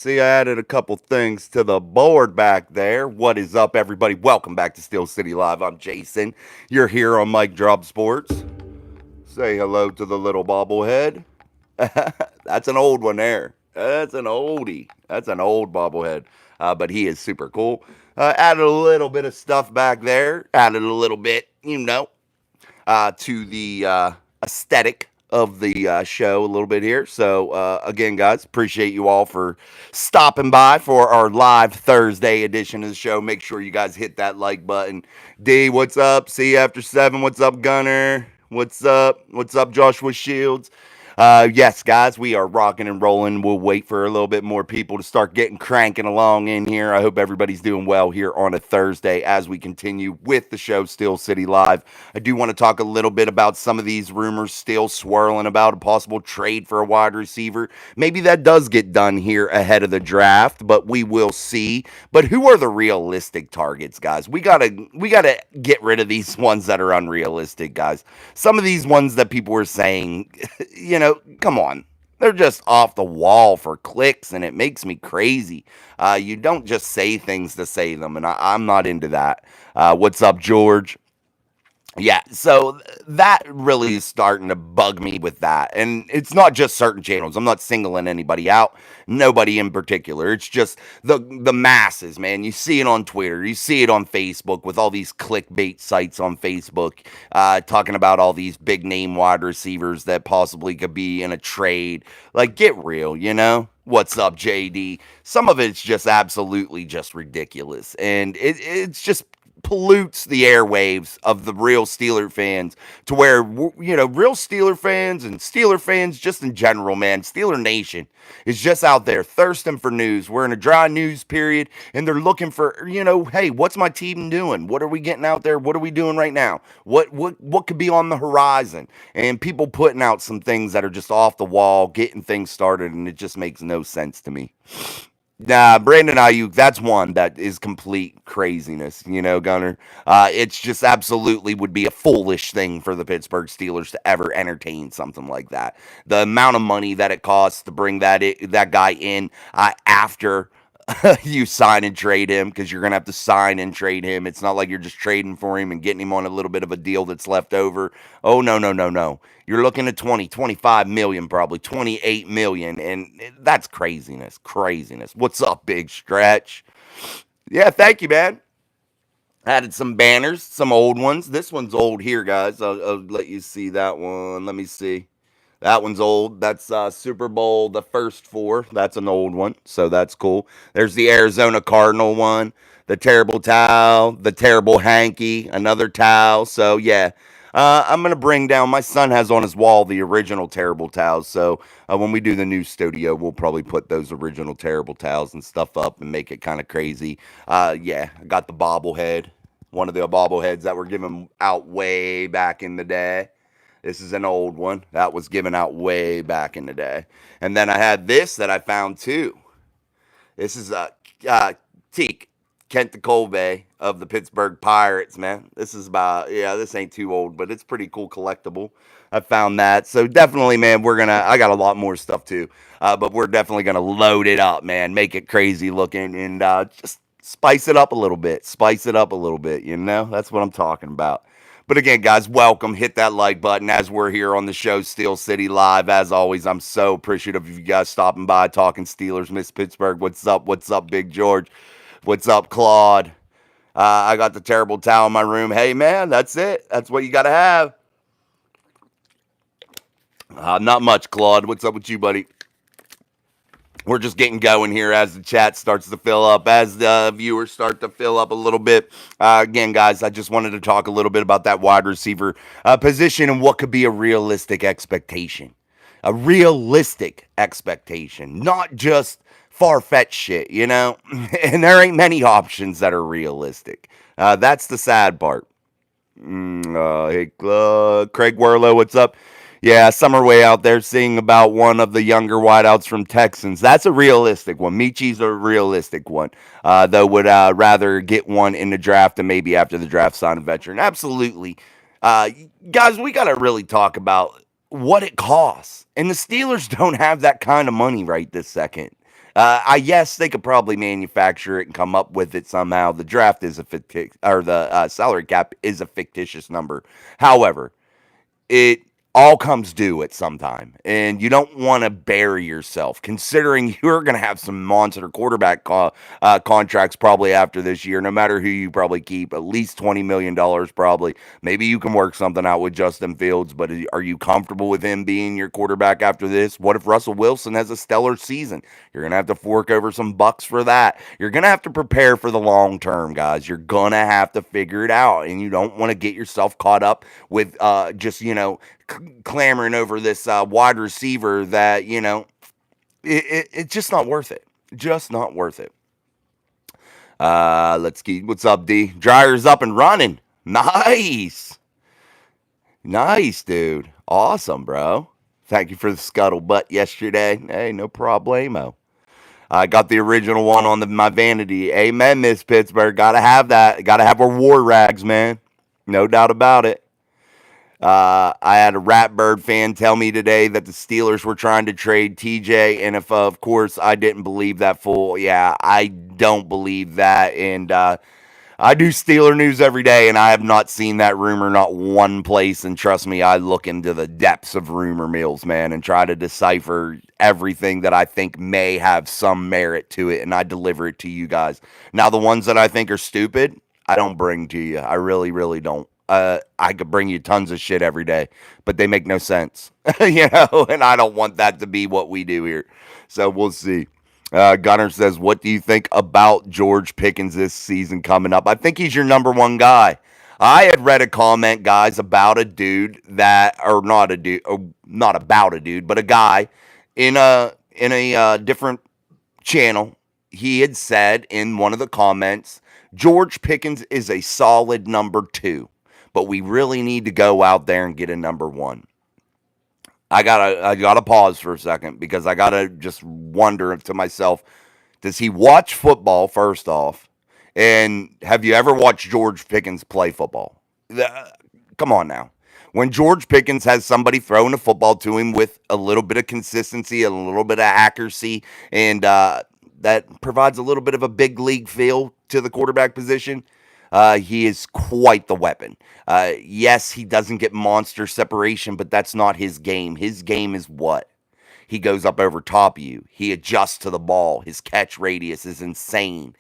See, I added a couple things to the board back there. What is up, everybody? Welcome back to Steel City Live. I'm Jason. You're here on Mike Drop Sports. Say hello to the little bobblehead. That's an old one there. That's an oldie. That's an old bobblehead. But he is super cool. Added a little bit of stuff back there. Added a little bit, to the aesthetic of the show a little bit here. So, again, guys, appreciate you all for stopping by for our live Thursday edition of the show. Make sure you guys hit that like button. D, what's up? See you after 7. What's up, Gunner? What's up? What's up, Joshua Shields? Yes, guys, we are rocking and rolling. We'll wait for a little bit more people to start getting cranking along in here. I hope everybody's doing well here on a Thursday as we continue with the show Steel City Live. I do want to talk a little bit about some of these rumors still swirling about a possible trade for a wide receiver. Maybe that does get done here ahead of the draft, but we will see. But who are the realistic targets, guys? We gotta get rid of these ones that are unrealistic, guys. Some of these ones that people were saying, come on. They're just off the wall for clicks, and it makes me crazy. You don't just say things to say them, and I'm not into that. What's up, George? Yeah, so that really is starting to bug me with that. And it's not just certain channels. I'm not singling anybody out, nobody in particular. It's just the masses, man. You see it on Twitter, you see it on Facebook with all these clickbait sites on Facebook talking about all these big name wide receivers that possibly could be in a trade. Like, get real, you know? What's up, JD? Some of it's just absolutely just ridiculous. And it's just pollutes the airwaves of the real Steeler fans to where, real Steeler fans and Steeler fans just in general, man, Steeler Nation is just out there thirsting for news. We're in a dry news period and they're looking for, hey, what's my team doing? What are we getting out there? What are we doing right now? What could be on the horizon? And people putting out some things that are just off the wall, getting things started, and it just makes no sense to me. Nah, Brandon Ayuk, that's one that is complete craziness, Gunner. It's just absolutely would be a foolish thing for the Pittsburgh Steelers to ever entertain something like that. The amount of money that it costs to bring that guy in after you sign and trade him, because you're going to have to sign and trade him. It's not like you're just trading for him and getting him on a little bit of a deal that's left over. Oh, no, no, no, no. You're looking at 20, 25 million, probably 28 million. And that's craziness. Craziness. What's up, Big Stretch? Yeah, thank you, man. Added some banners, some old ones. This one's old here, guys. I'll let you see that one. Let me see. That one's old. That's Super Bowl, the first four. That's an old one, so that's cool. There's the Arizona Cardinal one, the terrible towel, the terrible hanky, another towel. So, yeah, I'm going to bring down, my son has on his wall the original terrible towels. So, when we do the new studio, we'll probably put those original terrible towels and stuff up and make it kind of crazy. Yeah, I got the bobblehead, one of the bobbleheads that were given out way back in the day. This is an old one that was given out way back in the day. And then I had this that I found too. This is Teak, Kent Colby of the Pittsburgh Pirates, man. This is this ain't too old, but it's pretty cool collectible. I found that. So definitely, man, I got a lot more stuff too. But we're definitely gonna load it up, man. Make it crazy looking and just spice it up a little bit. Spice it up a little bit, That's what I'm talking about. But again, guys, welcome. Hit that like button as we're here on the show, Steel City Live. As always, I'm so appreciative of you guys stopping by, talking Steelers, Miss Pittsburgh. What's up? What's up, Big George? What's up, Claude? I got the terrible towel in my room. Hey, man, that's it. That's what you got to have. Not much, Claude. What's up with you, buddy? We're just getting going here as the chat starts to fill up, as the viewers start to fill up a little bit. Again, guys, I just wanted to talk a little bit about that wide receiver position and what could be a realistic expectation. A realistic expectation, not just far-fetched shit, And there ain't many options that are realistic. That's the sad part. Hey, Craig Werlow, what's up? Yeah, Summer Way out there singing about one of the younger wideouts from Texans. That's a realistic one. Michi's a realistic one. Though would rather get one in the draft and maybe after the draft sign a veteran. Absolutely. Guys, we got to really talk about what it costs. And the Steelers don't have that kind of money right this second. Yes, they could probably manufacture it and come up with it somehow. The draft is a fictitious, or the salary cap is a fictitious number. However, it all comes due at some time, and you don't want to bury yourself, considering you're going to have some monster quarterback contracts probably after this year. No matter who you probably keep, at least $20 million probably. Maybe you can work something out with Justin Fields, but are you comfortable with him being your quarterback after this? What if Russell Wilson has a stellar season? You're going to have to fork over some bucks for that. You're going to have to prepare for the long term, guys. You're going to have to figure it out, and you don't want to get yourself caught up with just, clamoring over this wide receiver that, it's just not worth it. Just not worth it. Let's keep. What's up, D? Dryer's up and running. Nice. Nice, dude. Awesome, bro. Thank you for the scuttlebutt yesterday. Hey, no problemo. I got the original one on my vanity. Amen, Miss Pittsburgh. Gotta have that. Gotta have our war rags, man. No doubt about it. I had a Ratbird fan tell me today that the Steelers were trying to trade TJ, and if of course I didn't believe that full, yeah, I don't believe that, and I do Steeler news every day, and I have not seen that rumor not one place. And trust me, I look into the depths of rumor mills, man, and try to decipher everything that I think may have some merit to it, and I deliver it to you guys. Now, the ones that I think are stupid, I don't bring to you. I really, really don't. I could bring you tons of shit every day, but they make no sense, and I don't want that to be what we do here. So we'll see. Gunner says, "What do you think about George Pickens this season coming up?" I think he's your number one guy. I had read a comment, guys, about a dude that, or not a dude, or not about a dude, but a guy in a different channel. He had said in one of the comments, George Pickens is a solid number two, but we really need to go out there and get a number one. I gotta pause for a second because I gotta just wonder to myself, does he watch football first off? And have you ever watched George Pickens play football? Come on now. When George Pickens has somebody throwing a football to him with a little bit of consistency, a little bit of accuracy, and that provides a little bit of a big league feel to the quarterback position, he is quite the weapon. Yes, he doesn't get monster separation, but that's not his game. His game is what? He goes up over top of you. He adjusts to the ball. His catch radius is insane.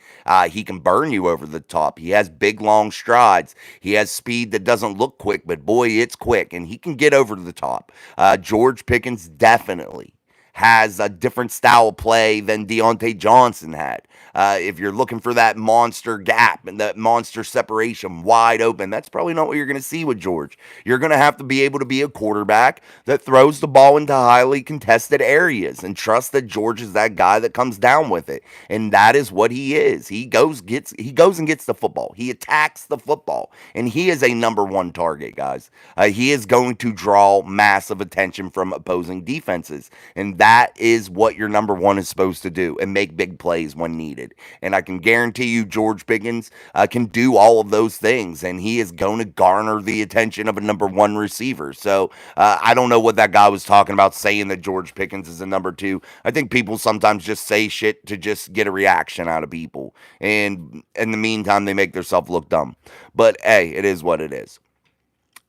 He can burn you over the top. He has big, long strides. He has speed that doesn't look quick, but boy, it's quick, and he can get over to the top. George Pickens definitely has a different style of play than Deontay Johnson had. If you're looking for that monster gap and that monster separation wide open, that's probably not what you're going to see with George. You're going to have to be able to be a quarterback that throws the ball into highly contested areas and trust that George is that guy that comes down with it. And that is what he is. He goes and gets the football. He attacks the football. And he is a number one target, guys. He is going to draw massive attention from opposing defenses. And that is what your number one is supposed to do, and make big plays when needed. And I can guarantee you George Pickens can do all of those things, and he is going to garner the attention of a number one receiver. So I don't know what that guy was talking about saying that George Pickens is a number two. I think people sometimes just say shit to just get a reaction out of people, and in the meantime they make themselves look dumb. But hey, it is what it is.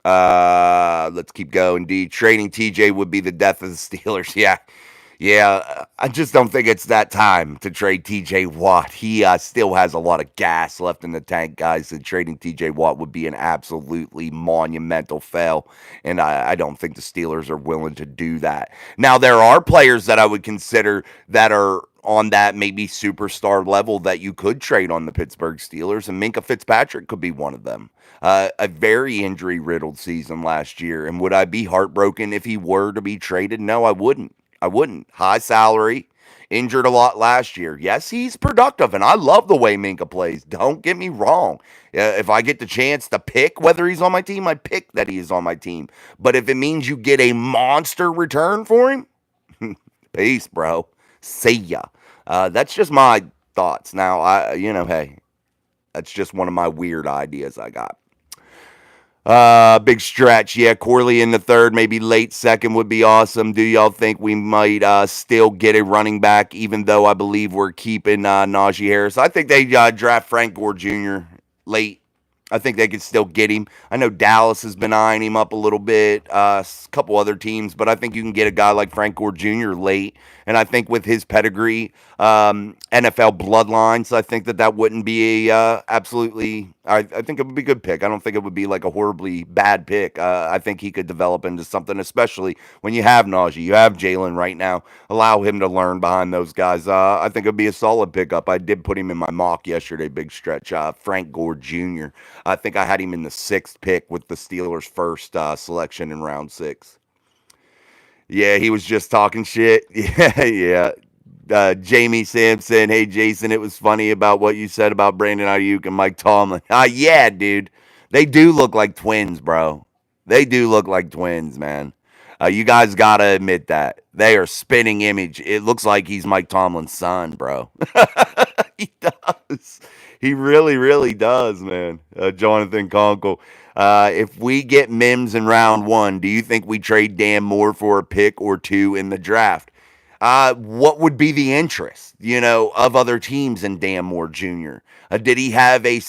Let's keep going. D, trading TJ would be the death of the Steelers. Yeah, I just don't think it's that time to trade TJ Watt. He still has a lot of gas left in the tank, guys, and trading TJ Watt would be an absolutely monumental fail, and I don't think the Steelers are willing to do that. Now, there are players that I would consider that are on that maybe superstar level that you could trade on the Pittsburgh Steelers, and Minka Fitzpatrick could be one of them. A very injury-riddled season last year, and would I be heartbroken if he were to be traded? No, I wouldn't. I wouldn't. High salary, injured a lot last year. Yes, he's productive, and I love the way Minka plays. Don't get me wrong. If I get the chance to pick whether he's on my team, I pick that he is on my team. But if it means you get a monster return for him, peace, bro. See ya. That's just my thoughts. Now, hey, that's just one of my weird ideas I got. Big stretch. Yeah, Corley in the third, maybe late second would be awesome. Do y'all think we might still get a running back, even though I believe we're keeping Najee Harris? I think they draft Frank Gore Jr. late. I think they could still get him. I know Dallas has been eyeing him up a little bit, a couple other teams, but I think you can get a guy like Frank Gore Jr. late. And I think with his pedigree, NFL bloodlines, I think that wouldn't be a absolutely. I think it would be a good pick. I don't think it would be like a horribly bad pick. I think he could develop into something, especially when you have Najee, you have Jalen right now. Allow him to learn behind those guys. I think it'd be a solid pickup. I did put him in my mock yesterday, big stretch. Frank Gore Jr. I think I had him in the sixth pick with the Steelers' first selection in round 6. Yeah, he was just talking shit. Yeah, yeah. Jamie Simpson, hey Jason, it was funny about what you said about Brandon Ayuk and Mike Tomlin. Yeah, dude, they do look like twins, bro. They do look like twins, man. You guys gotta admit that they are spitting image. It looks like he's Mike Tomlin's son, bro. He does. He really, really does, man. Jonathan Conkle. If we get Mims in round 1, do you think we trade Dan Moore for a pick or 2 in the draft? What would be the interest, of other teams in Dan Moore Jr.? Did he have a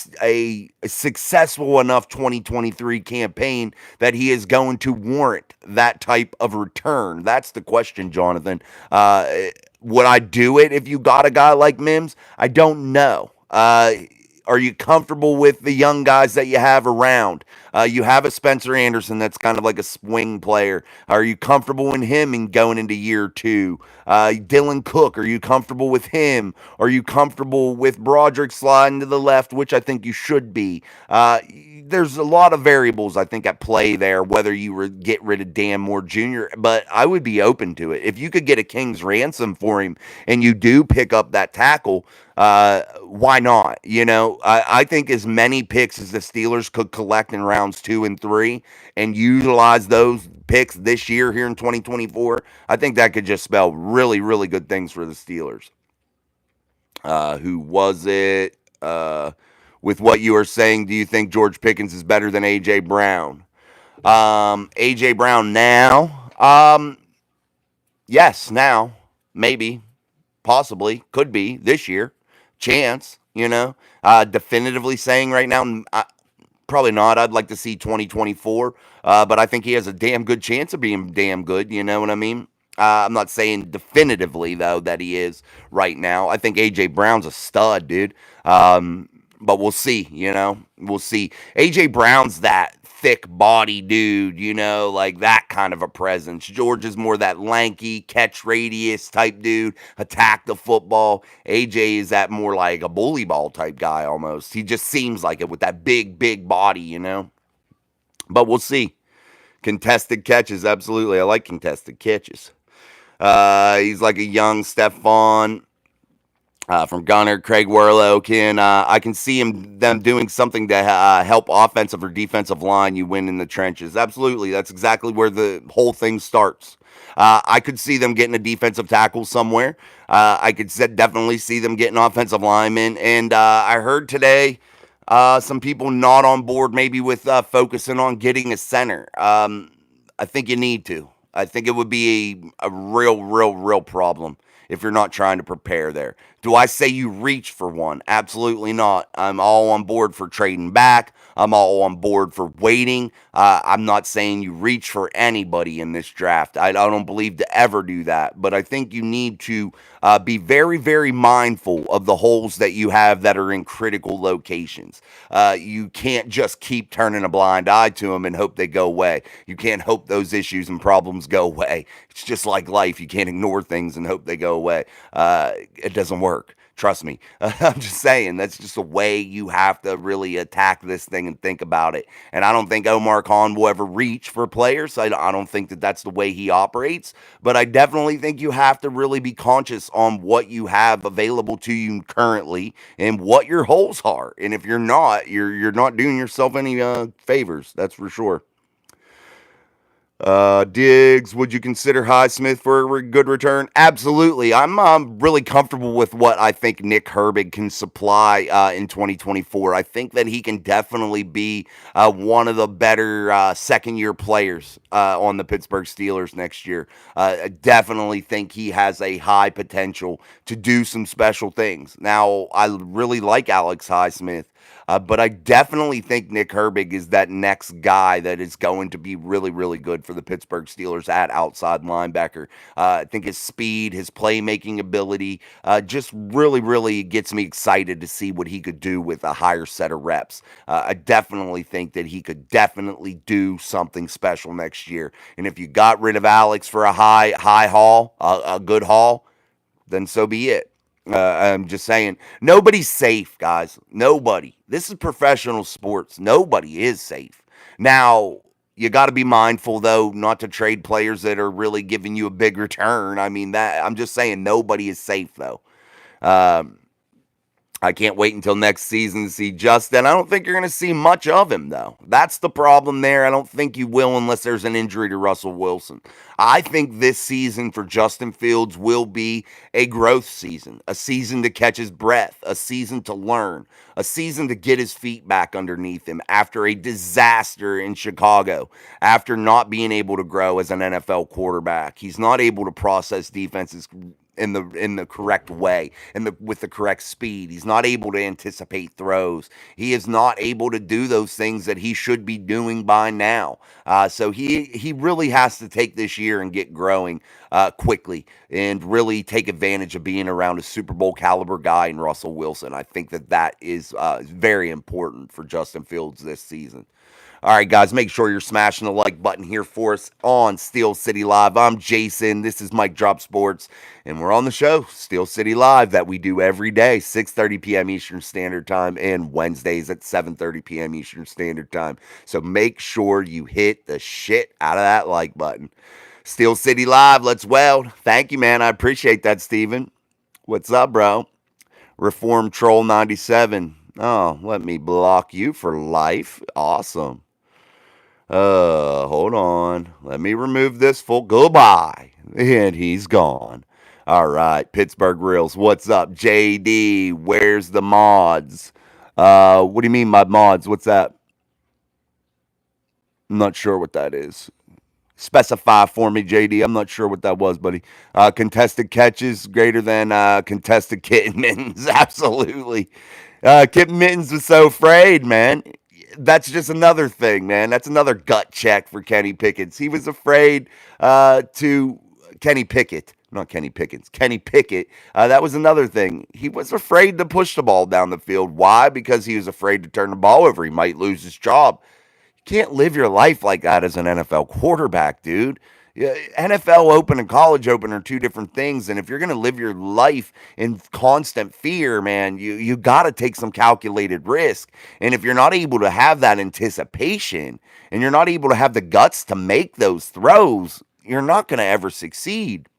successful enough 2023 campaign that he is going to warrant that type of return? That's the question, Jonathan. Would I do it if you got a guy like Mims? I don't know. Are you comfortable with the young guys that you have around? You have a Spencer Anderson that's kind of like a swing player. Are you comfortable in him and going into year 2? Dylan Cook, are you comfortable with him? Are you comfortable with Broderick sliding to the left, which I think you should be? There's a lot of variables, I think, at play there, whether you get rid of Dan Moore Jr., but I would be open to it. If you could get a king's ransom for him and you do pick up that tackle, why not? I think as many picks as the Steelers could collect in rounds 2 and 3 and utilize those picks this year here in 2024, I think that could just spell really, really good things for the Steelers. Who was it? With what you are saying, do you think George Pickens is better than A.J. Brown? A.J. Brown now? Yes, now. Maybe. Possibly. Could be this year. Chance, definitively saying right now, probably not. I'd like to see 2024, but I think he has a damn good chance of being damn good. You know what I mean? I'm not saying definitively, though, that he is right now. I think A.J. Brown's a stud, dude. But we'll see, We'll see. A.J. Brown's that thick body dude, like that kind of a presence. George is more that lanky, catch radius type dude, attack the football. AJ is that more like a bully ball type guy almost. He just seems like it with that big, big body, But we'll see. Contested catches, absolutely. I like contested catches. He's like a young Stephon. From Gunner, Craig Werlo I can see them doing something to help offensive or defensive line. You win in the trenches. Absolutely, that's exactly where the whole thing starts. I could see them getting a defensive tackle somewhere. I could definitely see them getting offensive linemen. And I heard today some people not on board maybe with focusing on getting a center. I think you need to. I think it would be a real, real, real problem if you're not trying to prepare there. Do I say you reach for one? Absolutely not. I'm all on board for trading back. I'm all on board for waiting. I'm not saying you reach for anybody in this draft. I don't believe to ever do that. But I think you need to be very, very mindful of the holes that you have that are in critical locations. You can't just keep turning a blind eye to them and hope they go away. You can't hope those issues and problems go away. It's just like life. You can't ignore things and hope they go away. It doesn't work. Trust me. I'm just saying that's just a way you have to really attack this thing and think about it. And I don't think Omar Khan will ever reach for players. I don't think that that's the way he operates. But I definitely think you have to really be conscious on what you have available to you currently and what your holes are. And if you're not, you're not doing yourself any favors. That's for sure. Diggs, would you consider Highsmith for a good return? Absolutely. I'm really comfortable with what I think Nick Herbig can supply in 2024. I think that he can definitely be one of the better second year players on the Pittsburgh Steelers next year. I definitely think he has a high potential to do some special things. Now, I really like Alex Highsmith. But I definitely think Nick Herbig is that next guy that is going to be really, really good for the Pittsburgh Steelers at outside linebacker. I think his speed, his playmaking ability, just really, really gets me excited to see what he could do with a higher set of reps. I definitely think that he could definitely do something special next year. And if you got rid of Alex for a high haul, a good haul, then so be it. I'm just saying, nobody's safe, guys. Nobody. This is professional sports. Nobody is safe. Now, you got to be mindful, though, not to trade players that are really giving you a big return. I mean, that I'm just saying, nobody is safe, though. Um, I can't wait until next season to see Justin. I don't think you're going to see much of him, though. That's the problem there. I don't think you will unless there's an injury to Russell Wilson. I think this season for Justin Fields will be a growth season, a season to catch his breath, a season to learn, a season to get his feet back underneath him after a disaster in Chicago, after not being able to grow as an NFL quarterback. He's not able to process defenses in the correct way and with the correct speed. He's not able to anticipate throws. He is not able to do those things that he should be doing by now. So he really has to take this year and get growing quickly and really take advantage of being around a Super Bowl caliber guy in Russell Wilson. I think that is very important for Justin Fields this season. All right, guys, make sure you're smashing the like button here for us on Steel City Live. I'm Jason. This is Mike Drop Sports, and we're on the show, Steel City Live, that we do every day, 6:30 p.m. Eastern Standard Time, and Wednesdays at 7:30 p.m. Eastern Standard Time. So make sure you hit the shit out of that like button. Steel City Live, let's weld. Thank you, man. I appreciate that, Steven. What's up, bro? Reform Troll 97. Oh, let me block you for life. Awesome. Hold on. Let me remove this full. Goodbye. And he's gone. All right. Pittsburgh Reels. What's up? JD. Where's the mods? What do you mean by mods? What's that? I'm not sure what that is. Specify for me, JD. I'm not sure what that was, buddy. Contested catches greater than contested kitten mittens. Absolutely. Kitten mittens was so afraid, man. That's just another thing, man. That's another gut check for Kenny Pickett. He was afraid to Kenny Pickett, not Kenny Pickens, Kenny Pickett. That was another thing. He was afraid to push the ball down the field. Why? Because he was afraid to turn the ball over. He might lose his job. You can't live your life like that as an NFL quarterback, dude. Yeah, NFL Open and College Open are two different things. And if you're going to live your life in constant fear, man, you got to take some calculated risk. And if you're not able to have that anticipation and you're not able to have the guts to make those throws, you're not going to ever succeed.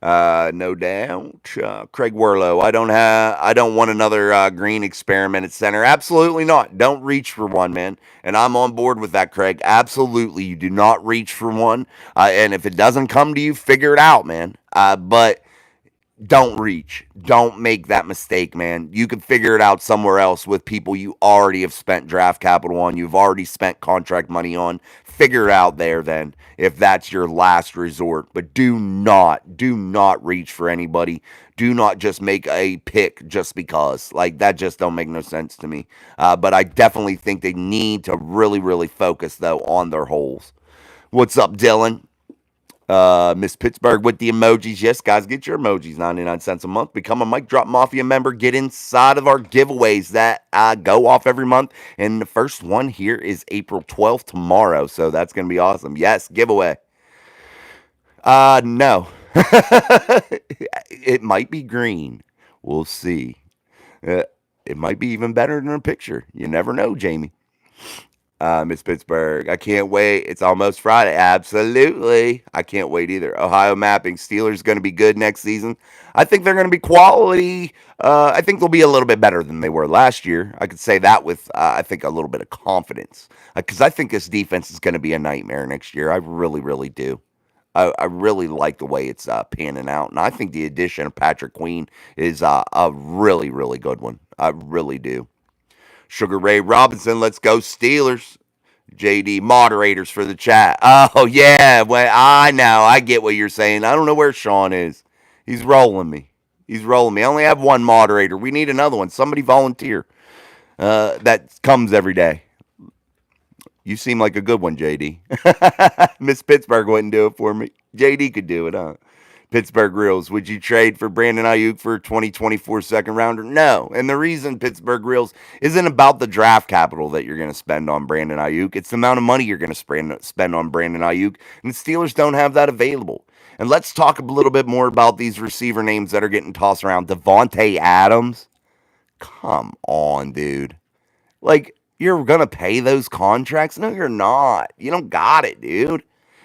No doubt. Craig Werlow, I don't want another green experiment at center. Absolutely not. Don't reach for one, man. And I'm on board with that, Craig. Absolutely. You do not reach for one. And if it doesn't come to you, figure it out, man. But don't reach. Don't make that mistake, man. You can figure it out somewhere else with people you already have spent draft capital on. You've already spent contract money on. Figure it out there then if that's your last resort. But do not reach for anybody. Do not just make a pick just because. Like, that just don't make no sense to me. But I definitely think they need to really, really focus, though, on their holes. What's up, Dylan? Miss Pittsburgh with the emojis. Yes, guys, get your emojis. 99 cents a month. Become a Mic Drop Mafia member. Get inside of our giveaways that go off every month. And the first one here is April 12th tomorrow. So that's going to be awesome. Yes, giveaway. No. It might be green. We'll see. It might be even better than a picture. You never know, Jamie. Miss Pittsburgh. I can't wait. It's almost Friday. Absolutely. I can't wait either. Ohio mapping. Steelers going to be good next season. I think they're going to be quality. I think they'll be a little bit better than they were last year. I could say that with, I think, a little bit of confidence. Because I think this defense is going to be a nightmare next year. I really, really do. I really like the way it's panning out. And I think the addition of Patrick Queen is a really, really good one. I really do. Sugar Ray Robinson, let's go Steelers. JD moderators for the chat. Oh yeah, well I know, I get what you're saying. I don't know where Sean is. He's rolling me. He's rolling me. I only have one moderator. We need another one. Somebody volunteer. That comes every day. You seem like a good one, JD. Miss Pittsburgh wouldn't do it for me. JD could do it, huh? Pittsburgh Reels, would you trade for Brandon Ayuk for a 2024 second rounder? No. And the reason Pittsburgh Reels isn't about the draft capital that you're going to spend on Brandon Ayuk. It's the amount of money you're going to spend on Brandon Ayuk. And the Steelers don't have that available. And let's talk a little bit more about these receiver names that are getting tossed around. Devontae Adams. Come on, dude. Like, you're going to pay those contracts? No, you're not. You don't got it, dude.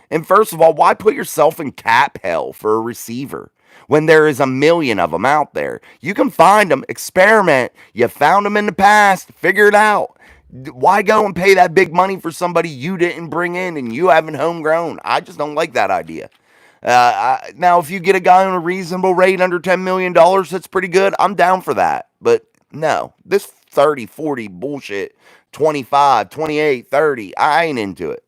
And first of all, why put yourself in cap hell for a receiver when there is a million of them out there? You can find them, experiment. You found them in the past, figure it out. Why go and pay that big money for somebody you didn't bring in and you haven't homegrown? I just don't like that idea. Now, if you get a guy on a reasonable rate under $10 million, that's pretty good. I'm down for that. But no, this 30, 40 bullshit, 25, 28, 30, I ain't into it.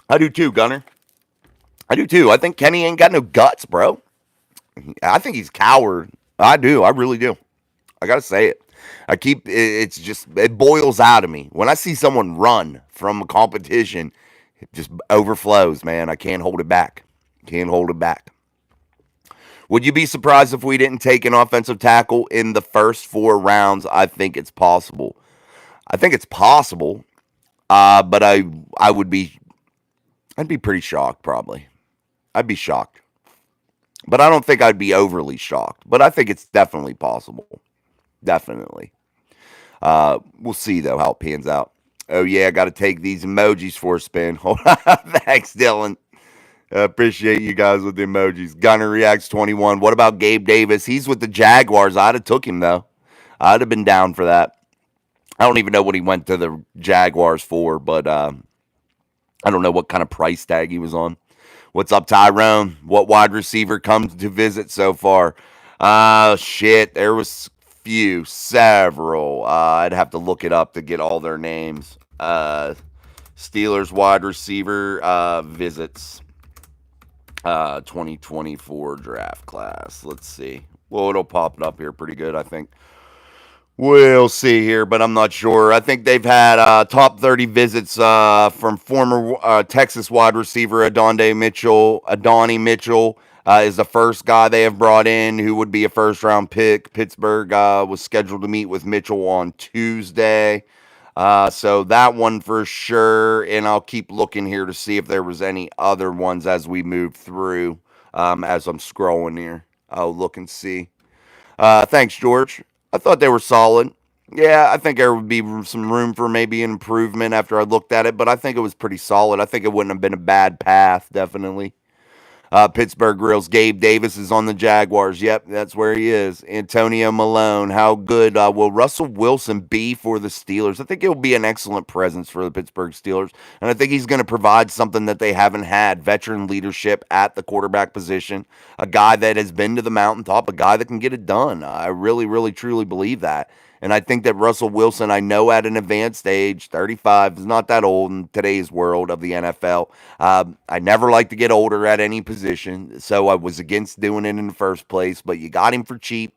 I do too, Gunner. I do too. I think Kenny ain't got no guts, bro. I think he's a coward. I do. I really do. I gotta say it. It's just, it boils out of me. When I see someone run from a competition, it just overflows, man. I can't hold it back. Can't hold it back. Would you be surprised if we didn't take an offensive tackle in the first 4 rounds? I think it's possible. I think it's possible. But I would be, I'd be pretty shocked probably. I'd be shocked. But I don't think I'd be overly shocked. But I think it's definitely possible. Definitely. We'll see, though, how it pans out. Oh, yeah, I got to take these emojis for a spin. Thanks, Dylan. Appreciate you guys with the emojis. Gunner Reacts 21. What about Gabe Davis? He's with the Jaguars. I'd have took him, though. I'd have been down for that. I don't even know what he went to the Jaguars for, but I don't know what kind of price tag he was on. What's up, Tyrone? What wide receiver comes to visit so far? Shit. There was several. I'd have to look it up to get all their names. Steelers wide receiver visits 2024 draft class. Let's see. Well, it'll pop it up here pretty good, I think. We'll see here, but I'm not sure. I think they've had top 30 visits from former Texas wide receiver Adonai Mitchell. Is the first guy they have brought in who would be a first-round pick. Pittsburgh was scheduled to meet with Mitchell on Tuesday. So that one for sure, and I'll keep looking here to see if there was any other ones as we move through as I'm scrolling here. I'll look and see. Thanks, George. I thought they were solid. Yeah, I think there would be some room for maybe an improvement after I looked at it, but I think it was pretty solid. I think it wouldn't have been a bad path, definitely. Pittsburgh Grills, Gabe Davis is on the Jaguars. Yep, that's where he is. Antonio Malone, how good will Russell Wilson be for the Steelers? I think he'll be an excellent presence for the Pittsburgh Steelers, and I think he's going to provide something that they haven't had, veteran leadership at the quarterback position, a guy that has been to the mountaintop, a guy that can get it done. I really, really, truly believe that. And I think that Russell Wilson, I know at an advanced age, 35 is not that old in today's world of the NFL. I never like to get older at any position, so I was against doing it in the first place. But you got him for cheap.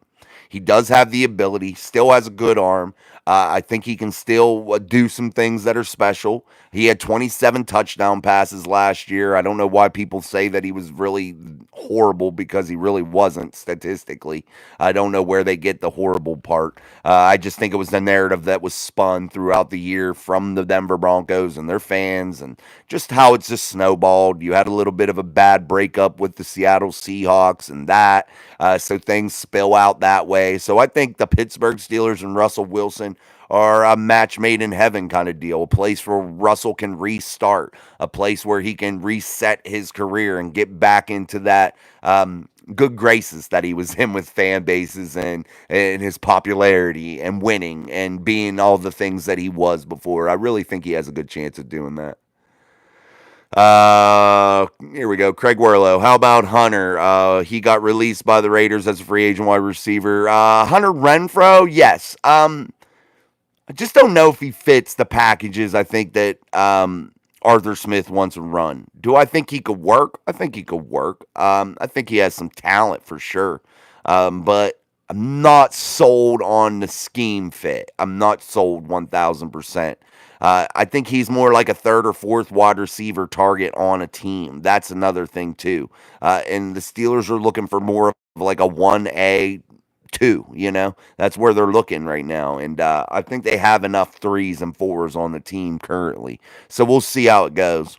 He does have the ability, still has a good arm. I think he can still do some things that are special. He had 27 touchdown passes last year. I don't know why people say that he was really horrible because he really wasn't statistically. I don't know where they get the horrible part. I just think it was the narrative that was spun throughout the year from the Denver Broncos and their fans and just how it's just snowballed. You had a little bit of a bad breakup with the Seattle Seahawks and that. So things spill out that way. So I think the Pittsburgh Steelers and Russell Wilson are a match made in heaven kind of deal. A place where Russell can restart, a place where he can reset his career and get back into that good graces that he was in with fan bases and his popularity and winning and being all the things that he was before. I really think he has a good chance of doing that. Here we go. Craig Werlow. How about Hunter? He got released by the Raiders as a free agent wide receiver. Hunter Renfro, yes. I just don't know if he fits the packages I think that Arthur Smith wants to run. Do I think he could work? I think he could work. I think he has some talent for sure. But I'm not sold on the scheme fit. I'm not sold 1,000%. I think he's more like a third or fourth wide receiver target on a team. That's another thing too. And the Steelers are looking for more of like a 1A, 2, that's where they're looking right now. And I think they have enough 3s and 4s on the team currently. So we'll see how it goes.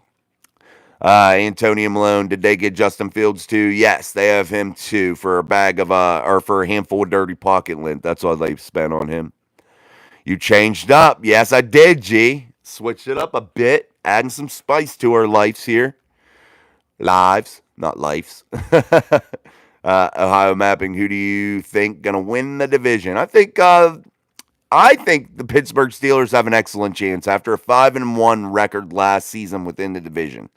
Antonio Malone, did they get Justin Fields too? Yes, they have him too for a bag of or for a handful of dirty pocket lint. That's all they've spent on him. You changed up. Yes, I did, G. Switched it up a bit, adding some spice to our lives here. Lives, not lives. Ohio mapping. Who do you think gonna win the division? I think the Pittsburgh Steelers have an excellent chance after a 5-1 record last season within the division.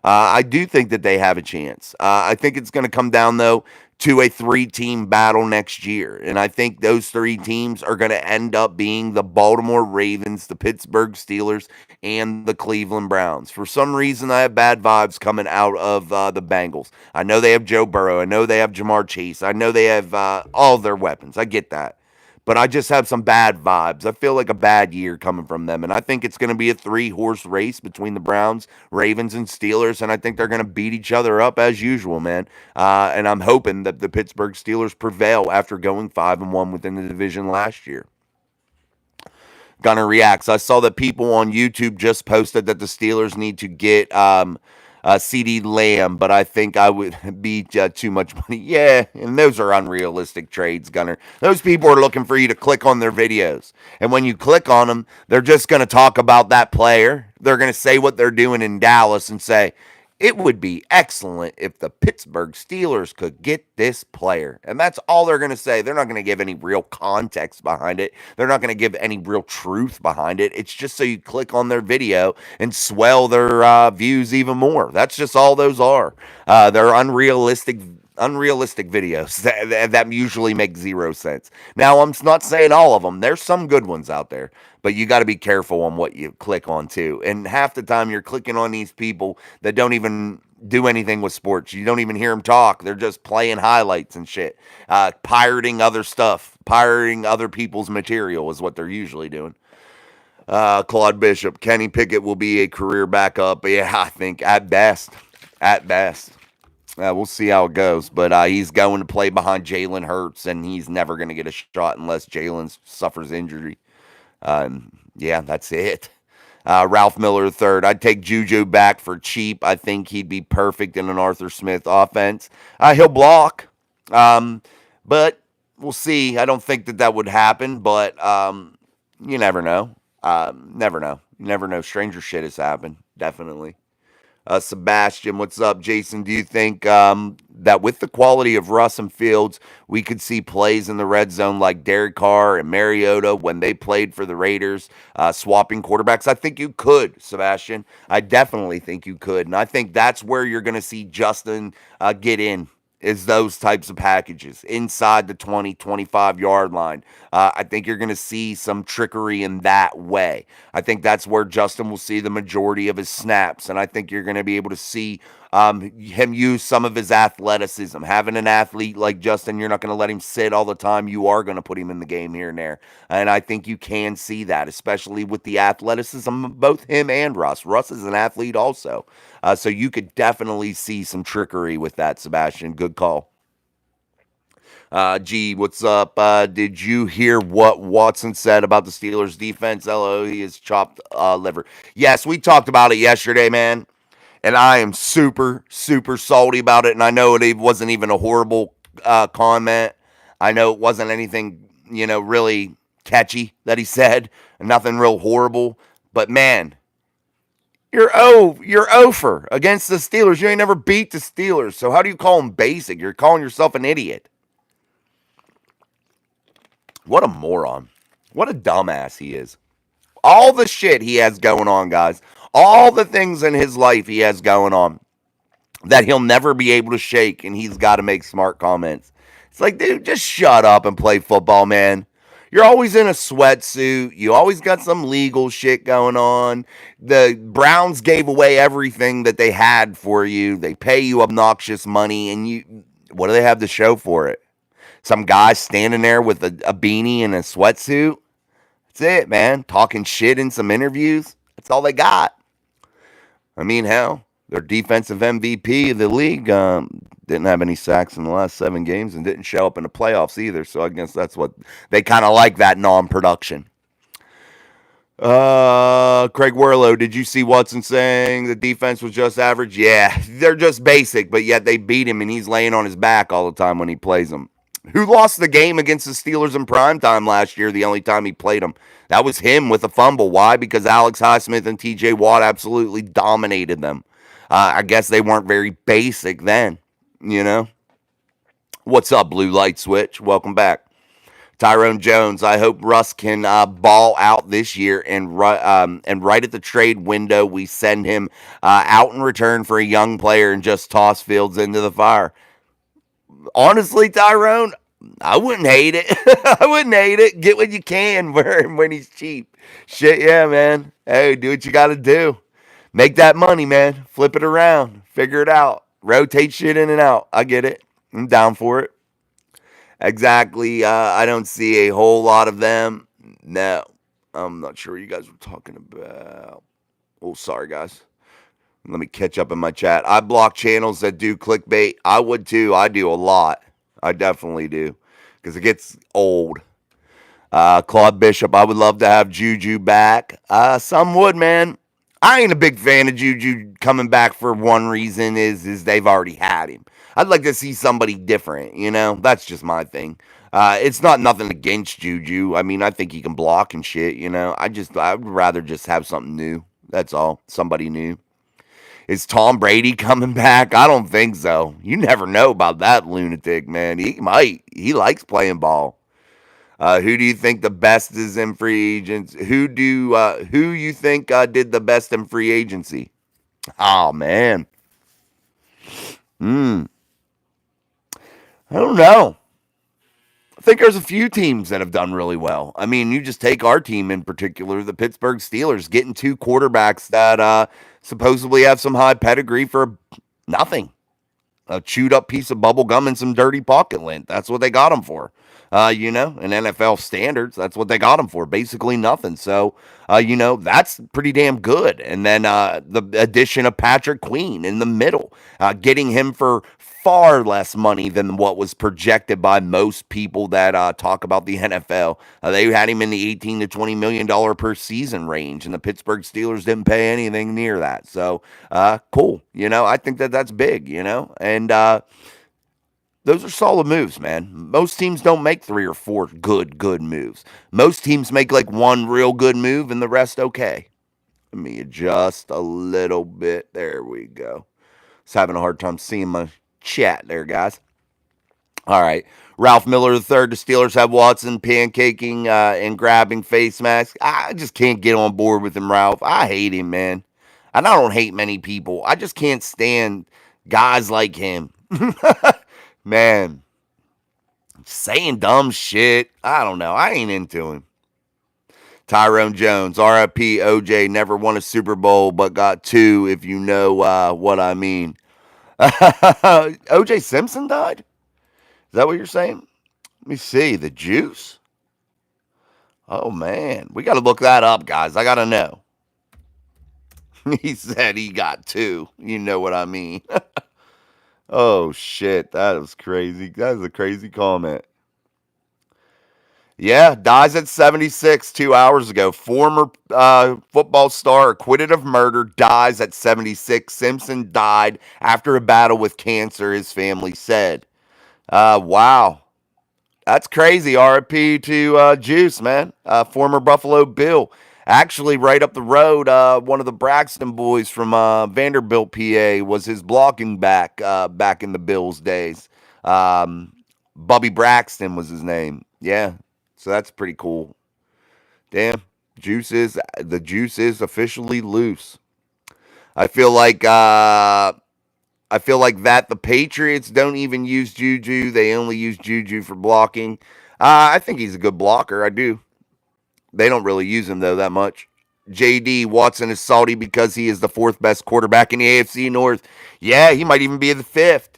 I do think that they have a chance. I think it's going to come down, though, to a 3-team battle next year. And I think those 3 teams are going to end up being the Baltimore Ravens, the Pittsburgh Steelers, and the Cleveland Browns. For some reason, I have bad vibes coming out of the Bengals. I know they have Joe Burrow. I know they have Jamar Chase. I know they have all their weapons. I get that. But I just have some bad vibes. I feel like a bad year coming from them. And I think it's going to be a 3-horse race between the Browns, Ravens, and Steelers. And I think they're going to beat each other up as usual, man. And I'm hoping that the Pittsburgh Steelers prevail after going 5-1 within the division last year. Gunner reacts. I saw that people on YouTube just posted that the Steelers need to get CD Lamb, but I think I would be too much money. Yeah, and those are unrealistic trades, Gunner. Those people are looking for you to click on their videos. And when you click on them, they're just going to talk about that player. They're going to say what they're doing in Dallas and say, it would be excellent if the Pittsburgh Steelers could get this player. And that's all they're going to say. They're not going to give any real context behind it. They're not going to give any real truth behind it. It's just so you click on their video and swell their views even more. That's just all those are. They're unrealistic videos that usually make zero sense. Now, I'm not saying all of them. There's some good ones out there, but you got to be careful on what you click on too. And half the time you're clicking on these people that don't even do anything with sports. You don't even hear them talk. They're just playing highlights and shit. Pirating other stuff. Pirating other people's material is what they're usually doing. Claude Bishop, Kenny Pickett will be a career backup. Yeah, I think at best. At best. We'll see how it goes, but he's going to play behind Jalen Hurts, and he's never going to get a shot unless Jalen suffers injury. Yeah, that's it. Ralph Miller III. I'd take Juju back for cheap. I think he'd be perfect in an Arthur Smith offense. He'll block, but we'll see. I don't think that would happen, but you never know. Never know. You never know. Stranger shit has happened, definitely. Sebastian, what's up? Jason, do you think that with the quality of Russ and Fields, we could see plays in the red zone like Derek Carr and Mariota when they played for the Raiders, swapping quarterbacks? I think you could, Sebastian. I definitely think you could. And I think that's where you're going to see Justin get in, is those types of packages inside the 20, 25-yard line. I think you're going to see some trickery in that way. I think that's where Justin will see the majority of his snaps, and I think you're going to be able to see him use some of his athleticism. Having an athlete like Justin, you're not going to let him sit all the time. You are going to put him in the game here and there, and I think you can see that, especially with the athleticism of both him and Russ. Russ is an athlete also. So you could definitely see some trickery with that, Sebastian. Good call. G, what's up? Did you hear what Watson said about the Steelers defense? LO, he is chopped liver. Yes, we talked about it yesterday, man. And I am super, super salty about it. And I know it wasn't even a horrible comment. I know it wasn't anything, really catchy that he said, nothing real horrible. But man, you're over against the Steelers. You ain't never beat the Steelers. So how do you call them basic? You're calling yourself an idiot. What a moron. What a dumbass he is. All the shit he has going on, guys. All the things in his life he has going on that he'll never be able to shake, and he's got to make smart comments. It's like, dude, just shut up and play football, man. You're always in a sweatsuit. You always got some legal shit going on. The Browns gave away everything that they had for you. They pay you obnoxious money, and what do they have to show for it? Some guy standing there with a beanie and a sweatsuit. That's it, man. Talking shit in some interviews. That's all they got. I mean, hell, their defensive MVP of the league didn't have any sacks in the last 7 games and didn't show up in the playoffs either. So I guess that's what they kind of like, that non-production. Craig Werlow, did you see Watson saying the defense was just average? Yeah, they're just basic, but yet they beat him and he's laying on his back all the time when he plays them. Who lost the game against the Steelers in primetime last year, the only time he played them? That was him with a fumble. Why? Because Alex Highsmith and TJ Watt absolutely dominated them. I guess they weren't very basic then, you know? What's up, Blue Light Switch? Welcome back. Tyrone Jones, I hope Russ can ball out this year, and right at the trade window, we send him out in return for a young player and just toss Fields into the fire. Honestly, Tyrone, I wouldn't hate it. I wouldn't hate it. Get what you can when he's cheap. Shit, yeah, man. Hey, do what you got to do. Make that money, man. Flip it around. Figure it out. Rotate shit in and out. I get it. I'm down for it. Exactly. I don't see a whole lot of them. No. I'm not sure what you guys were talking about. Oh, sorry, guys. Let me catch up in my chat. I block channels that do clickbait. I would too. I do a lot. I definitely do. Because it gets old. Claude Bishop, I would love to have Juju back. Some would, man. I ain't a big fan of Juju coming back for one reason is they've already had him. I'd like to see somebody different, you know? That's just my thing. It's not nothing against Juju. I mean, I think he can block and shit, you know? I'd rather just have something new. That's all. Somebody new. Is Tom Brady coming back? I don't think so. You never know about that lunatic, man. He might. He likes playing ball. Who do you think the best is in free agents? Who you think did the best in free agency? Oh man. I don't know. I think there's a few teams that have done really well. I mean, you just take our team in particular, the Pittsburgh Steelers, getting 2 quarterbacks that supposedly have some high pedigree for nothing. A chewed up piece of bubble gum and some dirty pocket lint. That's what they got them for. You know, in NFL standards, that's what they got him for. Basically nothing. So, you know, that's pretty damn good. And then the addition of Patrick Queen in the middle, getting him for far less money than what was projected by most people that talk about the NFL. They had him in the $18 to $20 million per season range, and the Pittsburgh Steelers didn't pay anything near that. So, cool. You know, I think that's big, you know, and those are solid moves, man. Most teams don't make 3 or 4 good moves. Most teams make like one real good move and the rest okay. Let me adjust a little bit. There we go. I was having a hard time seeing my chat there, guys. All right. Ralph Miller III, the Steelers have Watson pancaking and grabbing face masks. I just can't get on board with him, Ralph. I hate him, man. And I don't hate many people. I just can't stand guys like him. Man, saying dumb shit. I don't know. I ain't into him. Tyrone Jones, RIP OJ, never won a Super Bowl, but got 2, if you know what I mean. OJ Simpson died? Is that what you're saying? Let me see. The juice? Oh, man. We got to look that up, guys. I got to know. He said he got 2. You know what I mean. Oh, shit. That was crazy. That was a crazy comment. Yeah, dies at 76 2 hours ago. Former football star acquitted of murder dies at 76. Simpson died after a battle with cancer, his family said. Wow. That's crazy. RIP to Juice, man. Former Buffalo Bill. Actually, right up the road, one of the Braxton boys from Vanderbilt, PA, was his blocking back in the Bills days. Um, Bubby Braxton was his name. Yeah, so that's pretty cool. Damn, the juice is officially loose. I feel like that the Patriots don't even use Juju. They only use Juju for blocking. I think he's a good blocker. I do. They don't really use him though that much. JD Watson is salty because he is the fourth best quarterback in the AFC North. Yeah, he might even be the fifth.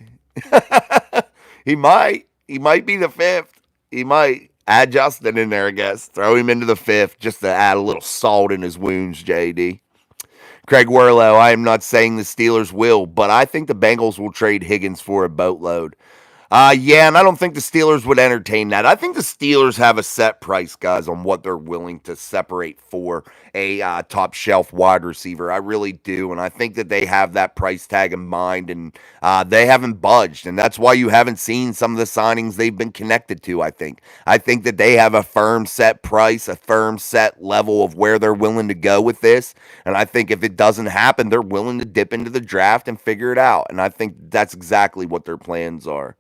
he might. He might be the fifth. He might add Justin in there, I guess. Throw him into the fifth just to add a little salt in his wounds, JD. Craig Werlow, I am not saying the Steelers will, but I think the Bengals will trade Higgins for a boatload. Yeah, and I don't think the Steelers would entertain that. I think the Steelers have a set price, guys, on what they're willing to separate for a top shelf wide receiver. I really do, and I think that they have that price tag in mind, and they haven't budged, and that's why you haven't seen some of the signings they've been connected to. I think that they have a firm set price, a firm set level of where they're willing to go with this, and I think if it doesn't happen, they're willing to dip into the draft and figure it out, and I think that's exactly what their plans are.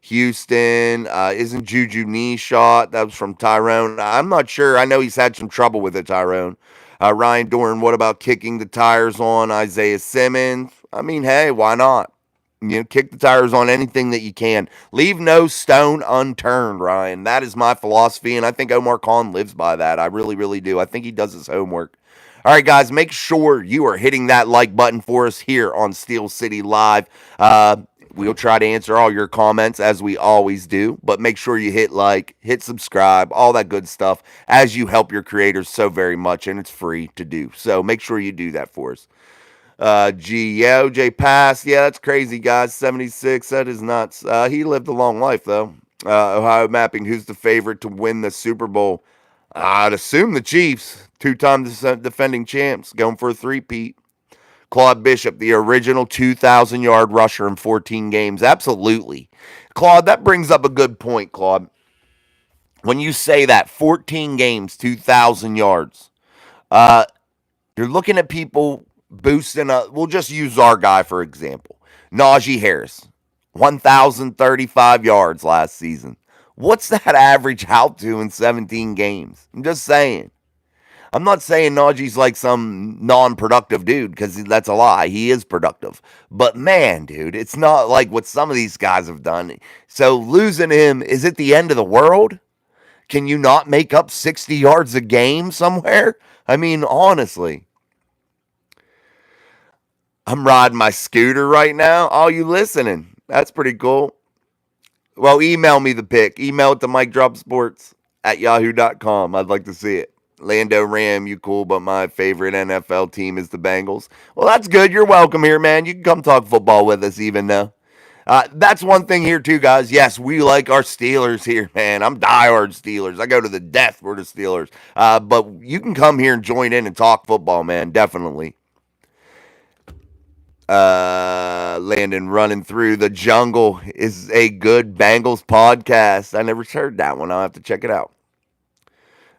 Houston, isn't Juju knee shot? That was from Tyrone. I'm not sure. I know he's had some trouble with it, Tyrone. Ryan Doran, what about kicking the tires on Isaiah Simmons? I mean, hey, why not? Kick the tires on anything that you can. Leave no stone unturned, Ryan. That is my philosophy, and I think Omar Khan lives by that. I really, really do. I think he does his homework. All right, guys, make sure you are hitting that like button for us here on Steel City Live. We'll try to answer all your comments as we always do, but make sure you hit like, hit subscribe, all that good stuff as you help your creators so very much, and it's free to do. So make sure you do that for us. Yeah, OJ passed. Yeah, that's crazy, guys. 76. That is nuts. He lived a long life, though. Ohio mapping. Who's the favorite to win the Super Bowl? I'd assume the Chiefs, two-time defending champs, going for a three-peat. Claude Bishop, the original 2,000-yard rusher in 14 games. Absolutely. Claude, that brings up a good point, Claude. When you say that, 14 games, 2,000 yards, you're looking at people boosting up. We'll just use our guy, for example. Najee Harris, 1,035 yards last season. What's that average out to in 17 games? I'm just saying. I'm not saying Najee's like some non-productive dude, because that's a lie. He is productive. But man, dude, it's not like what some of these guys have done. So losing him, is it the end of the world? Can you not make up 60 yards a game somewhere? I mean, honestly. I'm riding my scooter right now. Oh, you listening? That's pretty cool. Well, email me the pic. Email it to MikeDropSports@yahoo.com. I'd like to see it. Lando Ram, you cool, but my favorite NFL team is the Bengals. Well, that's good. You're welcome here, man. You can come talk football with us even though. That's one thing here, too, guys. Yes, we like our Steelers here, man. I'm diehard Steelers. I go to the death for the Steelers. But you can come here and join in and talk football, man. Definitely. Landon running through the jungle is a good Bengals podcast. I never heard that one. I'll have to check it out.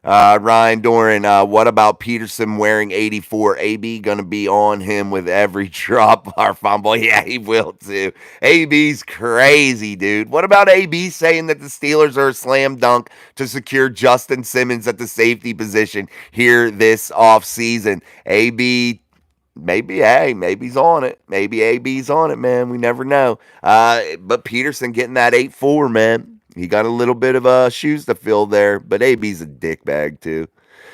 Ryan Doran, what about Peterson wearing 84? AB going to be on him with every drop. Our fumble. Yeah, he will too. AB's crazy, dude. What about AB saying that the Steelers are a slam dunk to secure Justin Simmons at the safety position here this offseason? AB, maybe, hey, maybe he's on it. Maybe AB's on it, man. We never know. But Peterson getting that 8-4, man. He got a little bit of shoes to fill there, but AB's a dickbag too.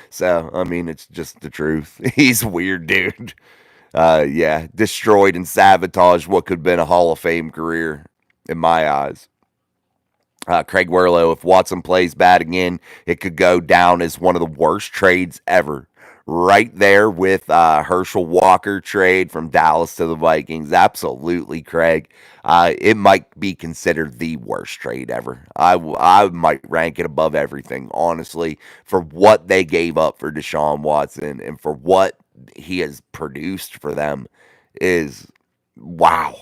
So, I mean, it's just the truth. He's a weird dude. Yeah, destroyed and sabotaged what could have been a Hall of Fame career in my eyes. Craig Werlow, if Watson plays bad again, it could go down as one of the worst trades ever. Right there with Herschel Walker trade from Dallas to the Vikings. Absolutely, Craig. It might be considered the worst trade ever. I might rank it above everything, honestly, for what they gave up for Deshaun Watson and for what he has produced for them is wow.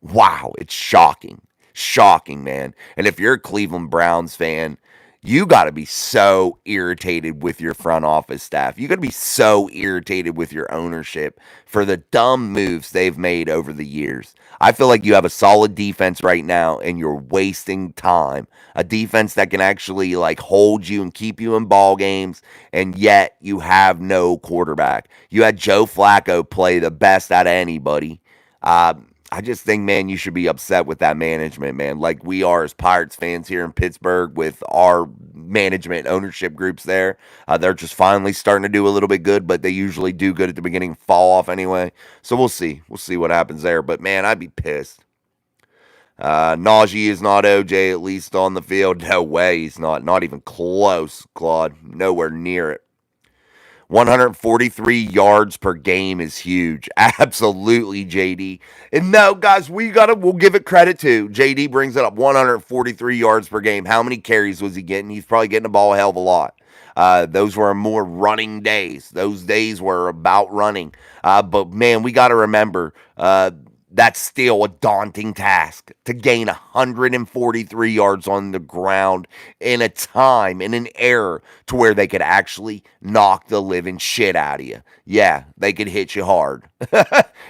Wow, it's shocking. Shocking, man. And if you're a Cleveland Browns fan, you got to be so irritated with your front office staff. You got to be so irritated with your ownership for the dumb moves they've made over the years. I feel like you have a solid defense right now and you're wasting time. A defense that can actually like hold you and keep you in ball games, and yet you have no quarterback. You had Joe Flacco play the best out of anybody. Uh, I just think, man, you should be upset with that management, man. Like we are as Pirates fans here in Pittsburgh with our management ownership groups there. They're just finally starting to do a little bit good, but they usually do good at the beginning, fall off anyway. So we'll see. We'll see what happens there. But man, I'd be pissed. Najee is not OJ, at least on the field. No way he's not. Not even close, Claude. Nowhere near it. 143 yards per game is huge. Absolutely, JD. And no, guys, we'll give it credit to. JD brings it up 143 yards per game. How many carries was he getting? He's probably getting the ball a hell of a lot. Those were more running days. Those days were about running. But man, we got to remember that's still a daunting task to gain 143 yards on the ground in a time, in an era to where they could actually knock the living shit out of you. Yeah, they could hit you hard.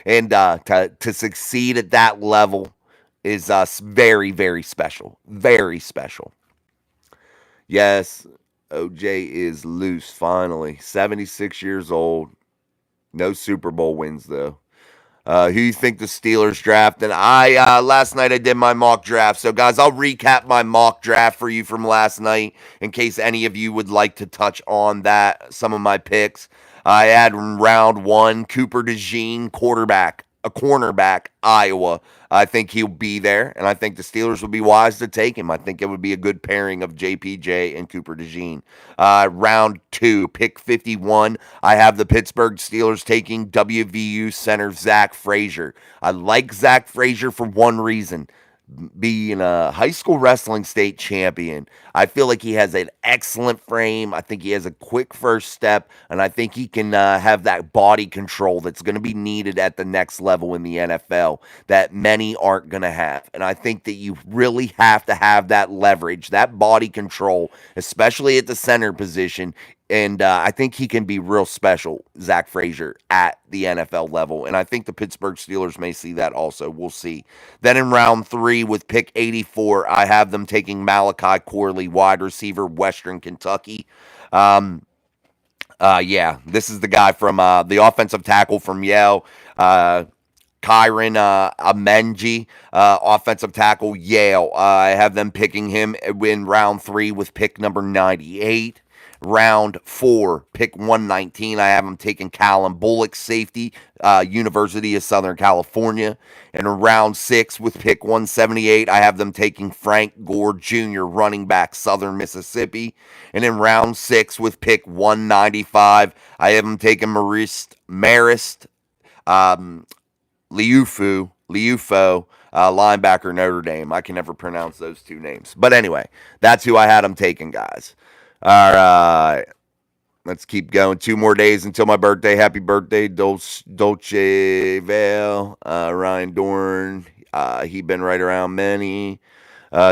And to succeed at that level is very, very special. Very special. Yes, OJ is loose finally. 76 years old. No Super Bowl wins, though. Who you think the Steelers draft? And last night I did my mock draft. So, guys, I'll recap my mock draft for you from last night in case any of you would like to touch on that, some of my picks. I had in round one, Cooper DeJean, cornerback, Iowa. I think he'll be there, and I think the Steelers would be wise to take him. I think it would be a good pairing of JPJ and Cooper DeJean. Round two, pick 51, I have the Pittsburgh Steelers taking WVU center Zach Frazier. I like Zach Frazier for one reason. Being a high school wrestling state champion, I feel like he has an excellent frame. I think he has a quick first step, and I think he can have that body control that's going to be needed at the next level in the NFL that many aren't going to have. And I think that you really have to have that leverage, that body control, especially at the center position. And I think he can be real special, Zach Frazier, at the NFL level. And I think the Pittsburgh Steelers may see that also. We'll see. Then in round three with pick 84, I have them taking Malachi Corley, wide receiver, Western Kentucky. Yeah, this is the guy from the offensive tackle from Yale. Kyron Amenji, offensive tackle, Yale. I have them picking him in round three with pick number 98. Round four, pick 119, I have them taking Callum Bullock, safety, University of Southern California. And in round six, with pick 178, I have them taking Frank Gore Jr., running back, Southern Mississippi. And in round six, with pick 195, I have them taking Marist Liufo, linebacker, Notre Dame. I can never pronounce those two names. But anyway, that's who I had them taking, guys. All right. Let's keep going. 2 more days until my birthday. Happy birthday, Dolce Vale. Ryan Dorn. He been right around many.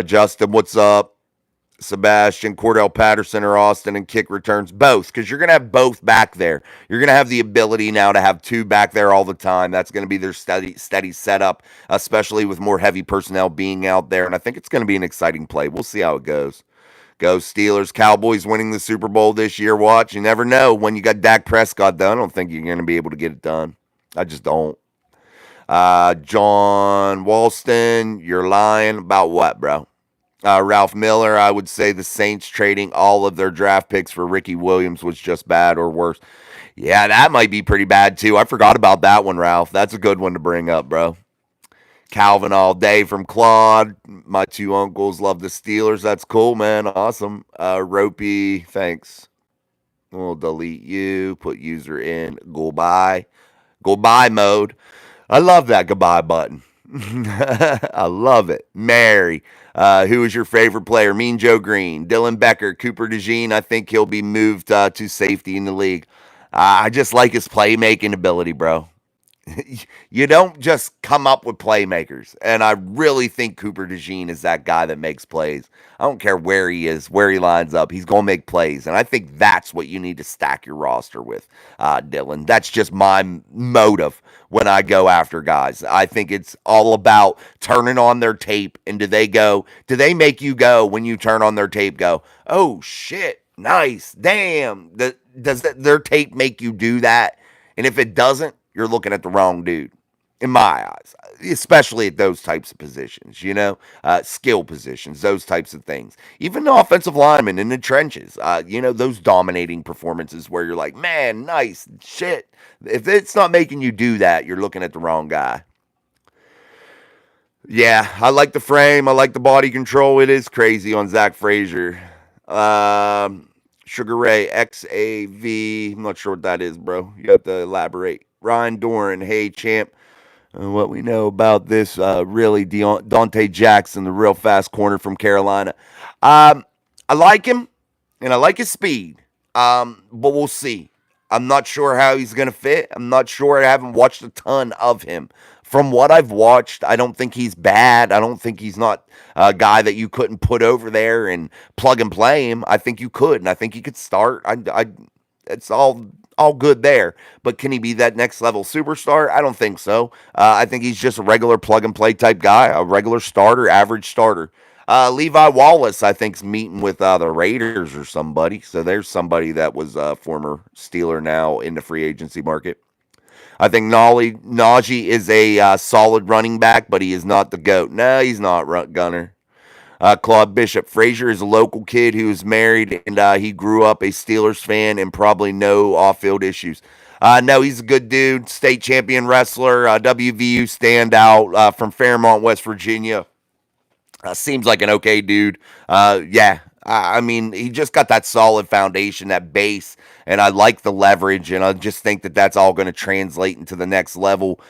Justin, what's up? Sebastian, Cordell Patterson, or Austin, and kick returns. Both, because you're going to have both back there. You're going to have the ability now to have two back there all the time. That's going to be their steady setup, especially with more heavy personnel being out there. And I think it's going to be an exciting play. We'll see how it goes. Go Steelers. Cowboys winning the Super Bowl this year. Watch. You never know. When you got Dak Prescott done, I don't think you're going to be able to get it done. I just don't. John Walston, you're lying. About what, bro? Ralph Miller, I would say the Saints trading all of their draft picks for Ricky Williams was just bad or worse. Yeah, that might be pretty bad, too. I forgot about that one, Ralph. That's a good one to bring up, bro. Calvin all day from Claude. My two uncles love the Steelers. That's cool, man. Awesome. Ropey, thanks. We'll delete you. Put user in goodbye. Goodbye mode. I love that goodbye button. I love it. Mary, who is your favorite player? Mean Joe Green. Dylan Becker. Cooper DeJean. I think he'll be moved to safety in the league. I just like his playmaking ability, bro. You don't just come up with playmakers. And I really think Cooper DeJean is that guy that makes plays. I don't care where he is, where he lines up. He's going to make plays. And I think that's what you need to stack your roster with, Dylan. That's just my motive when I go after guys. I think it's all about turning on their tape. And do they make you go when you turn on their tape, go, oh, shit, nice, damn. Does their tape make you do that? And if it doesn't, you're looking at the wrong dude, in my eyes, especially at those types of positions, skill positions, those types of things. Even the offensive linemen in the trenches, those dominating performances where you're like, man, nice, shit. If it's not making you do that, you're looking at the wrong guy. Yeah, I like the frame. I like the body control. It is crazy on Zach Frazier. Sugar Ray XAV. I'm not sure what that is, bro. You have to elaborate. Ryan Doran. Hey, champ. What we know about this, really, Dante Jackson, the real fast corner from Carolina. I like him, and I like his speed, but we'll see. I'm not sure how he's going to fit. I'm not sure. I haven't watched a ton of him. From what I've watched, I don't think he's bad. I don't think he's not a guy that you couldn't put over there and plug and play him. I think you could, and I think he could start. It's all good there. But can he be that next level superstar? I don't think so. I think he's just a regular plug and play type guy, a regular starter, average starter. Levi Wallace, I think, is meeting with the Raiders or somebody. So there's somebody that was a former Steeler now in the free agency market. I think Najee is a solid running back, but he is not the GOAT. No, he's not, Gunner. Claude Bishop. Frazier is a local kid who is married, and he grew up a Steelers fan and probably no off-field issues. No, he's a good dude. State champion wrestler, WVU standout from Fairmont, West Virginia. Seems like an okay dude. Yeah, I mean, he just got that solid foundation, that base, and I like the leverage, and I just think that that's all going to translate into the next level.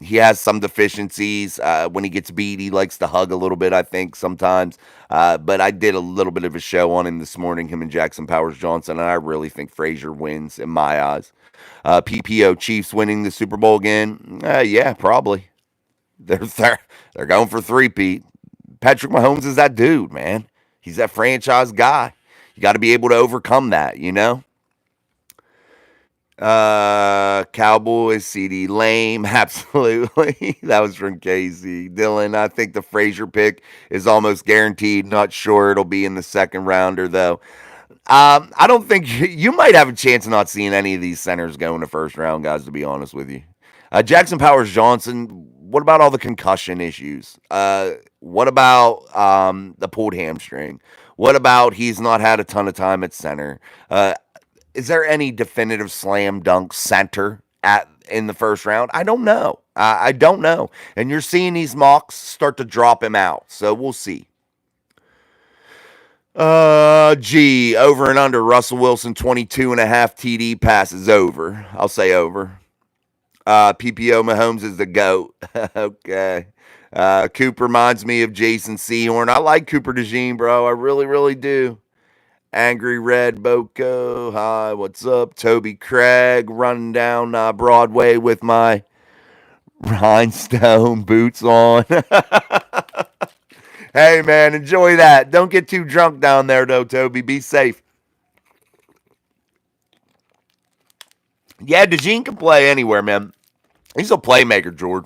He has some deficiencies. When he gets beat, he likes to hug a little bit, I think, sometimes. But I did a little bit of a show on him this morning, him and Jackson Powers Johnson, and I really think Frazier wins in my eyes. PPO Chiefs winning the Super Bowl again? Yeah, probably. They're going for three-peat. Patrick Mahomes is that dude, man. He's that franchise guy. You got to be able to overcome that, Cowboys, CD Lame, absolutely. That was from Casey. Dylan, I think the Frazier pick is almost guaranteed. Not sure it'll be in the second rounder, though. I don't think you might have a chance of not seeing any of these centers go in the first round, guys, to be honest with you. Jackson Powers Johnson, what about all the concussion issues? What about the pulled hamstring? What about he's not had a ton of time at center? Is there any definitive slam dunk center in the first round? I don't know. I don't know. And you're seeing these mocks start to drop him out. So we'll see. Over and under. Russell Wilson, 22 and a half TD passes over. I'll say over. PPO Mahomes is the GOAT. Okay. Cooper reminds me of Jason Sehorn. I like Cooper DeJean, bro. I really, really do. Angry Red Boko. Hi, what's up? Toby Craig running down Broadway with my rhinestone boots on. Hey, man, enjoy that. Don't get too drunk down there, though, Toby. Be safe. Yeah, DeJean can play anywhere, man. He's a playmaker, George.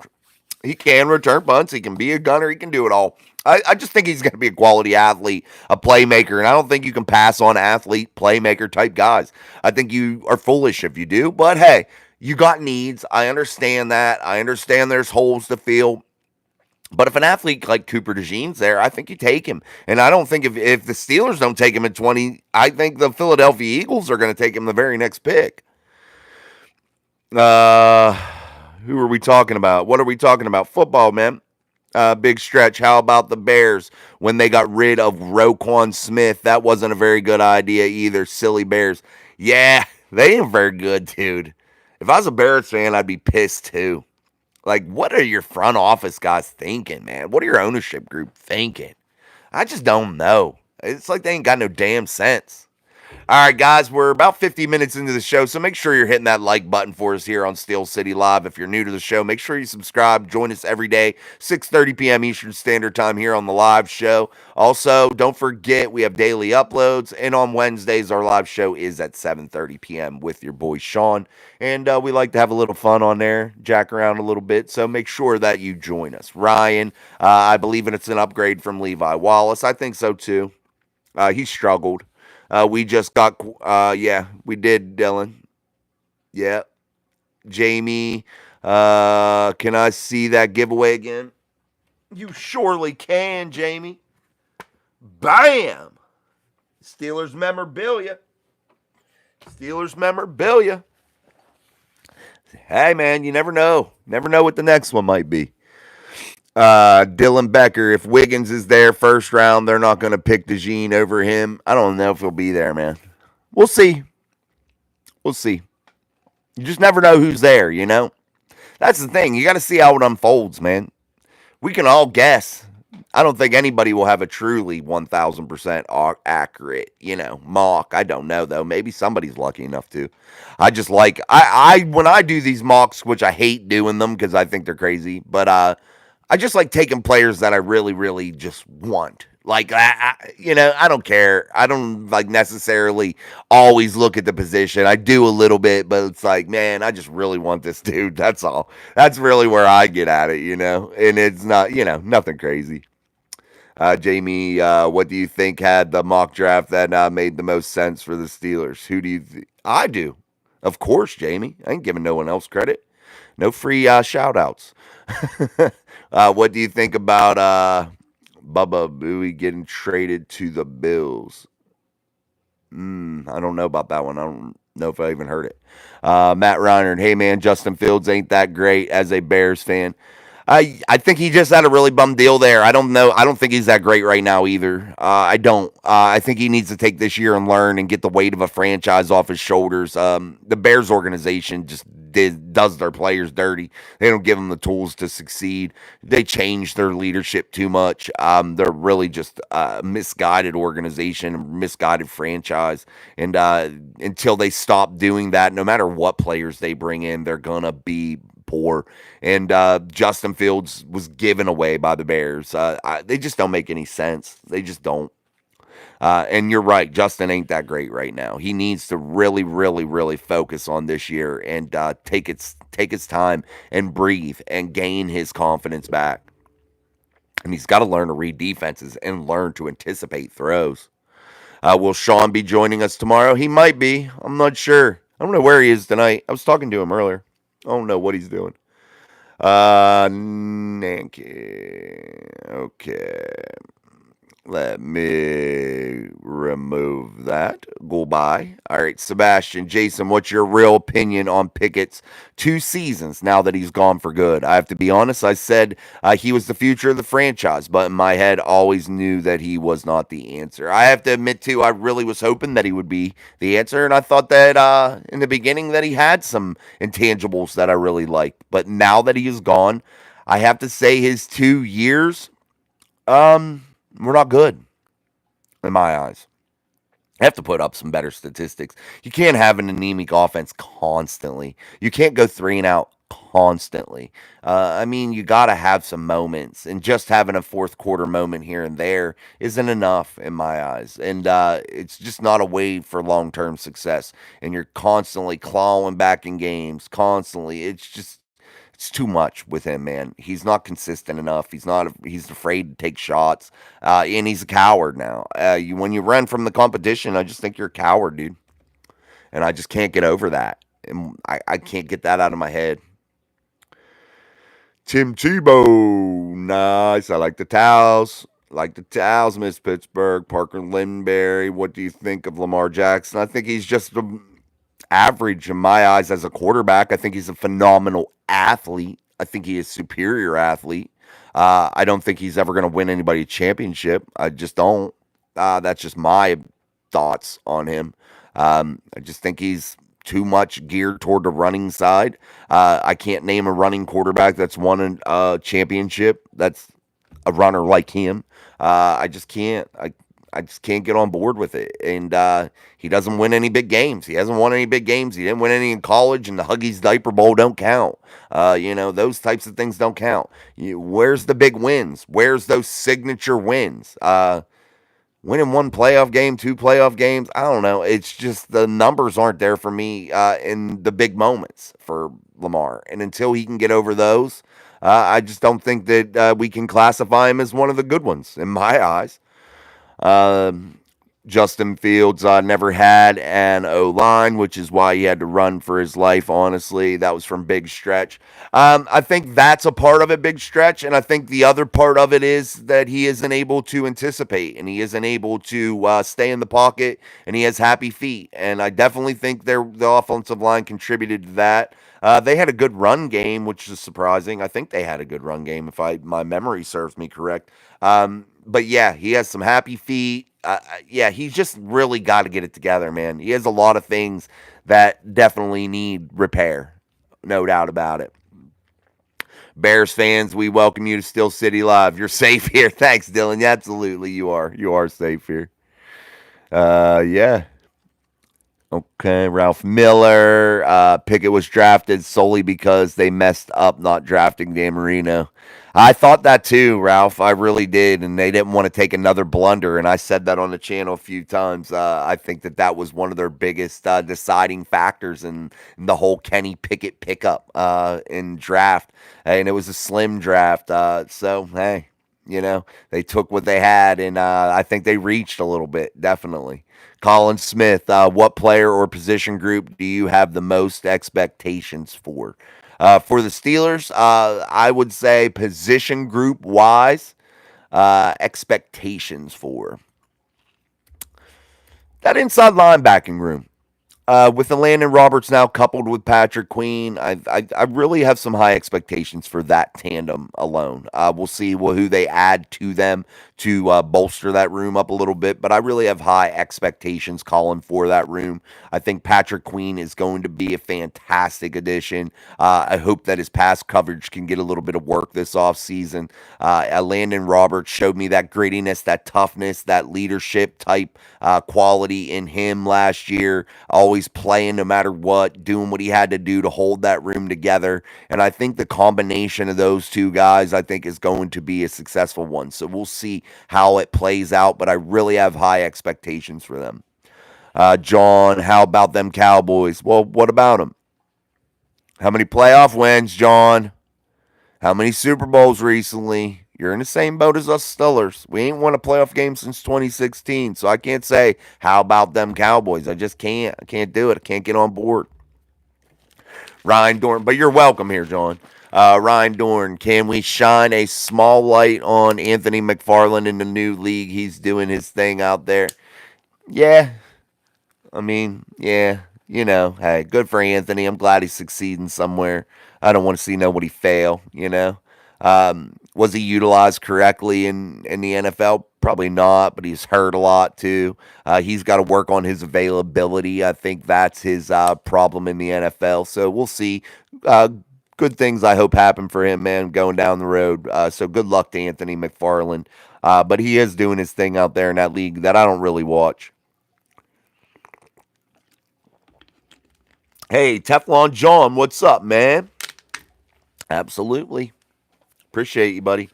He can return punts. He can be a gunner. He can do it all. I just think he's going to be a quality athlete, a playmaker, and I don't think you can pass on athlete, playmaker type guys. I think you are foolish if you do, but hey, you got needs. I understand that. I understand there's holes to fill. But if an athlete like Cooper DeJean's there, I think you take him. And I don't think if the Steelers don't take him at 20, I think the Philadelphia Eagles are going to take him the very next pick. Who are we talking about? What are we talking about? Football, man. Big stretch. How about the Bears when they got rid of Roquan Smith? That wasn't a very good idea either. Silly Bears. Yeah, they ain't very good, dude. If I was a Bears fan, I'd be pissed too. Like, what are your front office guys thinking, man? What are your ownership group thinking? I just don't know. It's like they ain't got no damn sense. All right, guys, we're about 50 minutes into the show, so make sure you're hitting that like button for us here on Steel City Live. If you're new to the show, make sure you subscribe. Join us every day, 6:30 p.m. Eastern Standard Time here on the live show. Also, don't forget we have daily uploads, and on Wednesdays our live show is at 7:30 p.m. with your boy Sean, and we like to have a little fun on there, jack around a little bit. So make sure that you join us. Ryan, I believe it's an upgrade from Levi Wallace. I think so too. He struggled. We just got, yeah, we did, Dylan. Yeah. Jamie, can I see that giveaway again? You surely can, Jamie. Bam! Steelers memorabilia. Steelers memorabilia. Hey, man, you never know. Never know what the next one might be. Dylan Becker, if Wiggins is there first round, they're not going to pick DeJean over him. I don't know if he'll be there, man. We'll see. We'll see. You just never know who's there, you know? That's the thing. You got to see how it unfolds, man. We can all guess. I don't think anybody will have a truly 1,000% accurate, mock. I don't know, though. Maybe somebody's lucky enough to. I just like, when I do these mocks, which I hate doing them because I think they're crazy, but I just like taking players that I really, really just want. Like, I don't care. I don't like necessarily always look at the position. I do a little bit, but it's like, man, I just really want this dude. That's all. That's really where I get at it, and it's not, nothing crazy. Jamie, what do you think had the mock draft that made the most sense for the Steelers? Who do you I do. Of course, Jamie. I ain't giving no one else credit. No free shout outs. What do you think about Bubba Booey getting traded to the Bills? I don't know about that one. I don't know if I even heard it. Matt Reinert, hey man, Justin Fields ain't that great as a Bears fan. I think he just had a really bum deal there. I don't know. I don't think he's that great right now either. I don't. I think he needs to take this year and learn and get the weight of a franchise off his shoulders. The Bears organization just does their players dirty. They don't give them the tools to succeed. They change their leadership too much. They're really just a misguided organization, misguided franchise. And until they stop doing that, no matter what players they bring in, they're gonna be poor. And Justin Fields was given away by the Bears. They just don't make any sense. They just don't. And you're right, Justin ain't that great right now. He needs to really, really, really focus on this year and take his time and breathe and gain his confidence back. And he's got to learn to read defenses and learn to anticipate throws. Will Sean be joining us tomorrow? He might be. I'm not sure. I don't know where he is tonight. I was talking to him earlier. I don't know what he's doing. Nanky. Okay. Let me remove that. Goodbye. All right, Sebastian, Jason, what's your real opinion on Pickett's 2 seasons now that he's gone for good? I have to be honest. I said he was the future of the franchise, but in my head, always knew that he was not the answer. I have to admit, too, I really was hoping that he would be the answer, and I thought that in the beginning that he had some intangibles that I really liked. But now that he is gone, I have to say his 2 years, we're not good in my eyes. I have to put up some better statistics. You can't have an anemic offense constantly. You can't go 3 and out constantly. I mean, you got to have some moments, and just having a fourth quarter moment here and there isn't enough in my eyes. And it's just not a way for long-term success. And you're constantly clawing back in games, constantly. It's too much with him, man. He's not consistent enough. He's afraid to take shots, and he's a coward now. When you run from the competition, I just think you're a coward, dude. And I just can't get over that. And I can't get that out of my head. Tim Tebow, nice. I like the towels. Miss Pittsburgh. Parker Lindenberry. What do you think of Lamar Jackson? I think he's just average in my eyes as a quarterback. I think he's a phenomenal athlete. I think he is a superior athlete. I don't think he's ever going to win anybody a championship. I just don't. That's just my thoughts on him. I just think he's too much geared toward the running side. I can't name a running quarterback that's won a championship that's a runner like him. I just can't. I just can't get on board with it. And he doesn't win any big games. He hasn't won any big games. He didn't win any in college, and the Huggies Diaper Bowl don't count. Those types of things don't count. Where's the big wins? Where's those signature wins? Winning one playoff game, two playoff games, I don't know. It's just the numbers aren't there for me in the big moments for Lamar. And until he can get over those, I just don't think that we can classify him as one of the good ones in my eyes. Um, Justin Fields never had an O line, which is why he had to run for his life. Honestly, that was from Big Stretch. I think that's a part of it, Big Stretch, and I think the other part of it is that he isn't able to anticipate and he isn't able to stay in the pocket, and he has happy feet. And I definitely think the offensive line contributed to that. They had a good run game, which is surprising. I think they had a good run game, if my memory serves me correct. But yeah, he has some happy feet. Yeah, he's just really got to get it together, man. He has a lot of things that definitely need repair, no doubt about it. Bears fans, we welcome you to Steel City Live. You're safe here. Thanks, Dylan. Yeah, absolutely, you are. You are safe here. Yeah. Okay, Ralph Miller. Pickett was drafted solely because they messed up not drafting Dan Marino. I thought that too, Ralph. I really did, and they didn't want to take another blunder. And I said that on the channel a few times. I think that was one of their biggest deciding factors in the whole Kenny Pickett pickup in draft, and it was a slim draft. So hey, they took what they had, and I think they reached a little bit, definitely. Colin Smith, what player or position group do you have the most expectations for? For the Steelers, I would say position group wise, expectations for that inside linebacking room. With the Landon Roberts now coupled with Patrick Queen, I really have some high expectations for that tandem alone. We'll see who they add to them to bolster that room up a little bit, but I really have high expectations calling for that room. I think Patrick Queen is going to be a fantastic addition. I hope that his pass coverage can get a little bit of work this offseason. Landon Roberts showed me that grittiness, that toughness, that leadership type quality in him last year. Always playing no matter what, doing what he had to do to hold that room together. And I think the combination of those two guys, I think, is going to be a successful one. So we'll see how it plays out, but I really have high expectations for them. John, how about them Cowboys? Well, what about them? How many playoff wins, John? How many Super Bowls recently? You're in the same boat as us Steelers. We ain't won a playoff game since 2016, so I can't say, how about them Cowboys? I just can't. I can't do it. I can't get on board. Ryan Dorn, but you're welcome here, John. Ryan Dorn, can we shine a small light on Anthony McFarland in the new league? He's doing his thing out there. Yeah. I mean, yeah. Hey, good for Anthony. I'm glad he's succeeding somewhere. I don't want to see nobody fail, Was he utilized correctly in the NFL? Probably not, but he's hurt a lot too. He's got to work on his availability. I think that's his problem in the NFL. So we'll see. Good things I hope happen for him, man, going down the road. So good luck to Anthony McFarland. But he is doing his thing out there in that league that I don't really watch. Hey, Teflon John, what's up, man? Absolutely. Appreciate you, buddy.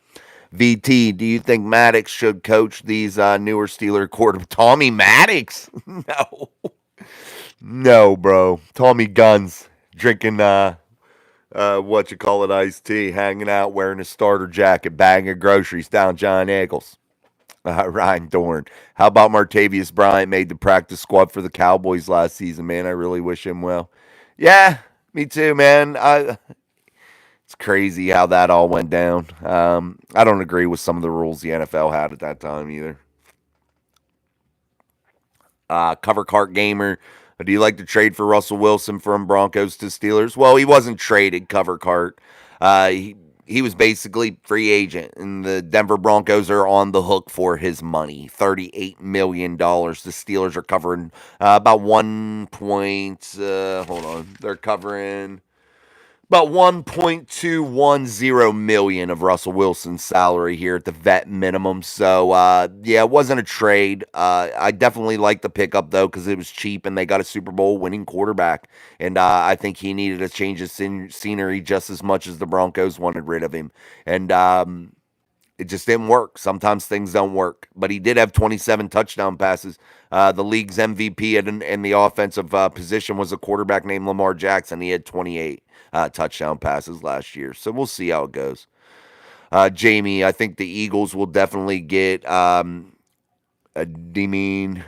VT, do you think Maddox should coach these newer Steeler quarterbacks? Tommy Maddox? No. No, bro. Tommy Guns. Drinking, iced tea. Hanging out, wearing a starter jacket, bagging of groceries down John Eagles. Ryan Dorn. How about Martavius Bryant made the practice squad for the Cowboys last season, man? I really wish him well. Yeah, me too, man. It's crazy how that all went down. I don't agree with some of the rules the NFL had at that time either. Cover Cart Gamer. Do you like to trade for Russell Wilson from Broncos to Steelers? Well, he wasn't traded, Cover Cart. He was basically free agent, and the Denver Broncos are on the hook for his money, $38 million. The Steelers are covering about 1 point. Hold on. They're covering About 1.210 million of Russell Wilson's salary here at the vet minimum. So yeah, it wasn't a trade. I definitely like the pickup though because it was cheap and they got a Super Bowl winning quarterback. And I think he needed a change of scenery just as much as the Broncos wanted rid of him. And it just didn't work. Sometimes things don't work, but he did have 27 touchdown passes. The league's MVP in the offensive position was a quarterback named Lamar Jackson. He had 28 touchdown passes last year. So we'll see how it goes. Jamie, I think the Eagles will definitely get a Demean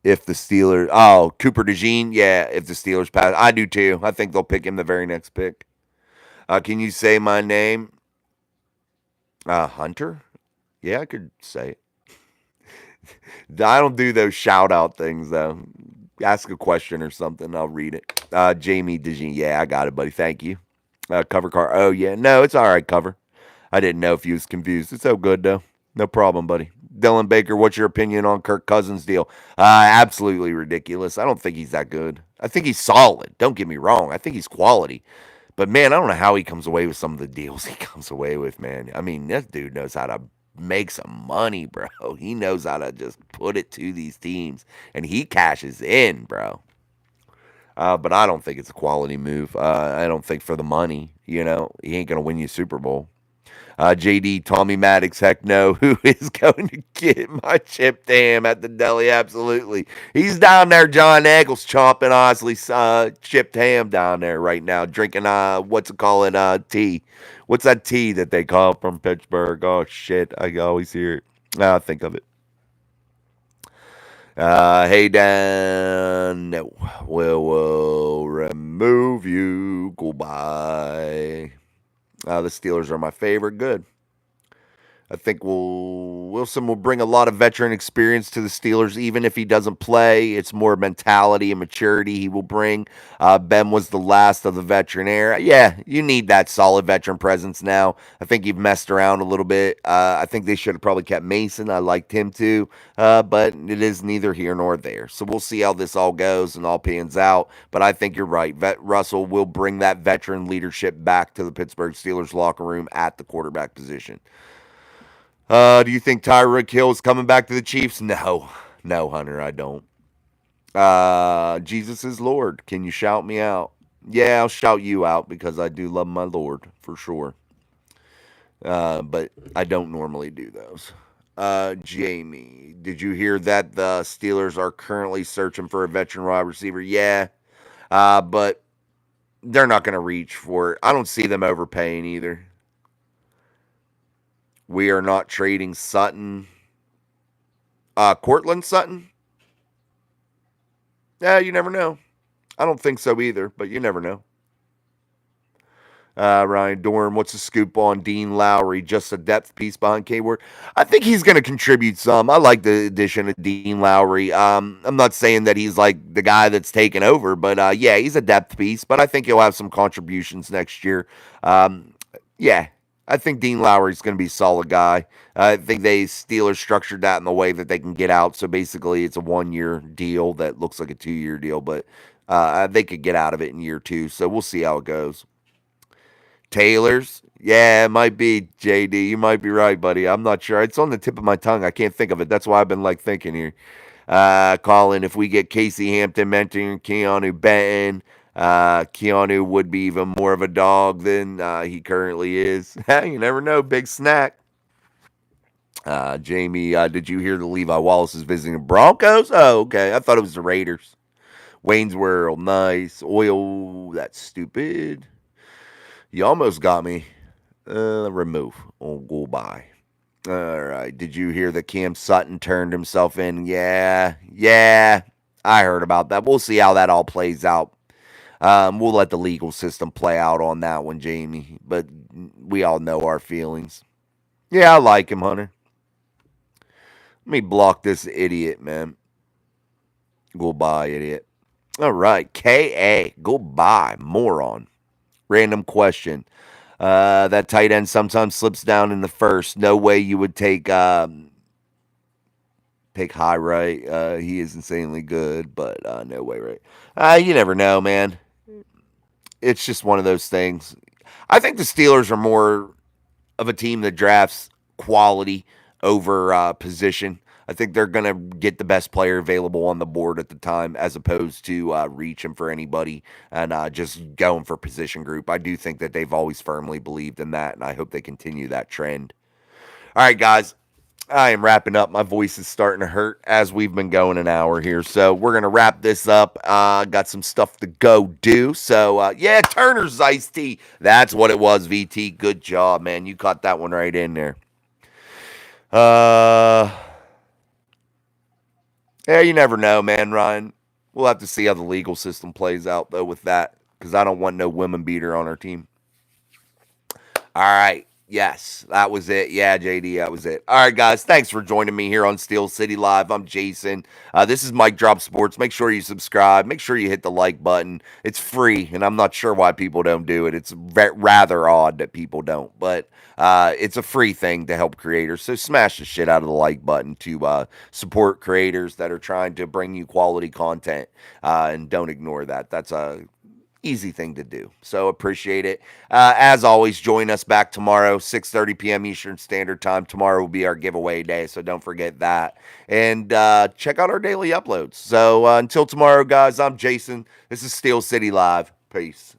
if the Steelers. Oh, Cooper DeJean. Yeah, if the Steelers pass. I do too. I think they'll pick him the very next pick. Can you say my name? Hunter? Yeah, I could say it. I don't do those shout out things though. Ask a question or something, I'll read it. Jamie DeJean, yeah, I got it, buddy. Thank you. Cover car. Oh yeah, no, it's all right. Cover. I didn't know if you was confused. It's so good though. No problem, buddy. Dylan Baker, what's your opinion on Kirk Cousins' deal? Absolutely ridiculous. I don't think he's that good. I think he's solid. Don't get me wrong. I think he's quality. But man, I don't know how he comes away with some of the deals he comes away with, man. I mean, this dude knows how to make some money, bro. He knows how to just put it to these teams, and he cashes in, bro. But I don't think it's a quality move. I don't think for the money, he ain't gonna win you a Super Bowl. JD, Tommy Maddox, heck no. Who is going to get my chipped ham at the deli? Absolutely. He's down there, John Eggles, chomping Osley's chipped ham down there right now, drinking, what's it called, tea. What's that tea that they call from Pittsburgh? Oh, shit. I always hear it. Think of it. Hey, Dan. No. We'll remove you. Goodbye. The Steelers are my favorite. Good. I think Wilson will bring a lot of veteran experience to the Steelers, even if he doesn't play. It's more mentality and maturity he will bring. Ben was the last of the veteran era. Yeah, you need that solid veteran presence now. I think you've messed around a little bit. I think they should have probably kept Mason. I liked him too, but it is neither here nor there. So we'll see how this all goes and all pans out. But I think you're right. Russell will bring that veteran leadership back to the Pittsburgh Steelers locker room at the quarterback position. Do you think Tyreek Hill is coming back to the Chiefs? No. No, Hunter, I don't. Jesus is Lord. Can you shout me out? Yeah, I'll shout you out because I do love my Lord, for sure. But I don't normally do those. Jamie, did you hear that the Steelers are currently searching for a veteran wide receiver? Yeah. But they're not going to reach for it. I don't see them overpaying either. We are not trading Sutton. Cortland Sutton? Yeah, you never know. I don't think so either, but you never know. Ryan Dorn, what's the scoop on Dean Lowry? Just a depth piece behind K Word. I think he's going to contribute some. I like the addition of Dean Lowry. I'm not saying that he's like the guy that's taken over, but yeah, he's a depth piece. But I think he'll have some contributions next year. Yeah, I think Dean Lowry's going to be a solid guy. I think they Steelers structured that in the way that they can get out. So basically, it's a 1-year deal that looks like a 2-year deal, but they could get out of it in year 2. So we'll see how it goes. Taylor's, yeah, it might be JD. You might be right, buddy. I'm not sure. It's on the tip of my tongue. I can't think of it. That's why I've been like thinking here. Colin, if we get Casey Hampton mentoring Keanu Benton, Keanu would be even more of a dog than he currently is. You never know. Big snack. Jamie, did you hear that Levi Wallace is visiting the Broncos? Oh, okay. I thought it was the Raiders. Wayne's World, nice. Oil, that's stupid. You almost got me. Remove. Oh, go by. All right. Did you hear that Cam Sutton turned himself in? Yeah. I heard about that. We'll see how that all plays out. We'll let the legal system play out on that one, Jamie. But we all know our feelings. Yeah, I like him, Hunter. Let me block this idiot, man. Goodbye, idiot. All right. K.A. Goodbye, moron. Random question. That tight end sometimes slips down in the first. No way you would take high right. He is insanely good, but no way, right? You never know, man. it's just one of those things. I think the Steelers are more of a team that drafts quality over position. I think they're going to get the best player available on the board at the time as opposed to reaching for anybody and just going for position group. I do think that they've always firmly believed in that, and I hope they continue that trend. All right, guys. I am wrapping up. My voice is starting to hurt as we've been going an hour here. So we're going to wrap this up. Got some stuff to go do. So, yeah, Turner's iced tea. That's what it was, VT. Good job, man. You caught that one right in there. Uh, yeah, you never know, man, Ryan. We'll have to see how the legal system plays out, though, with that, because I don't want no women beater on our team. All right. Yes, that was it. Yeah, JD, that was it. All right, guys. Thanks for joining me here on Steel City Live. I'm Jason. This is Mike Drop Sports. Make sure you subscribe. Make sure you hit the like button. It's free, and I'm not sure why people don't do it. It's rather odd that people don't, but it's a free thing to help creators. So smash the shit out of the like button to support creators that are trying to bring you quality content, and don't ignore that. That's a easy thing to do. So appreciate it. As always, join us back tomorrow, 6:30 p.m. Eastern Standard Time. Tomorrow will be our giveaway day, so don't forget that. And check out our daily uploads. So until tomorrow, guys, I'm Jason. This is Steel City Live. Peace.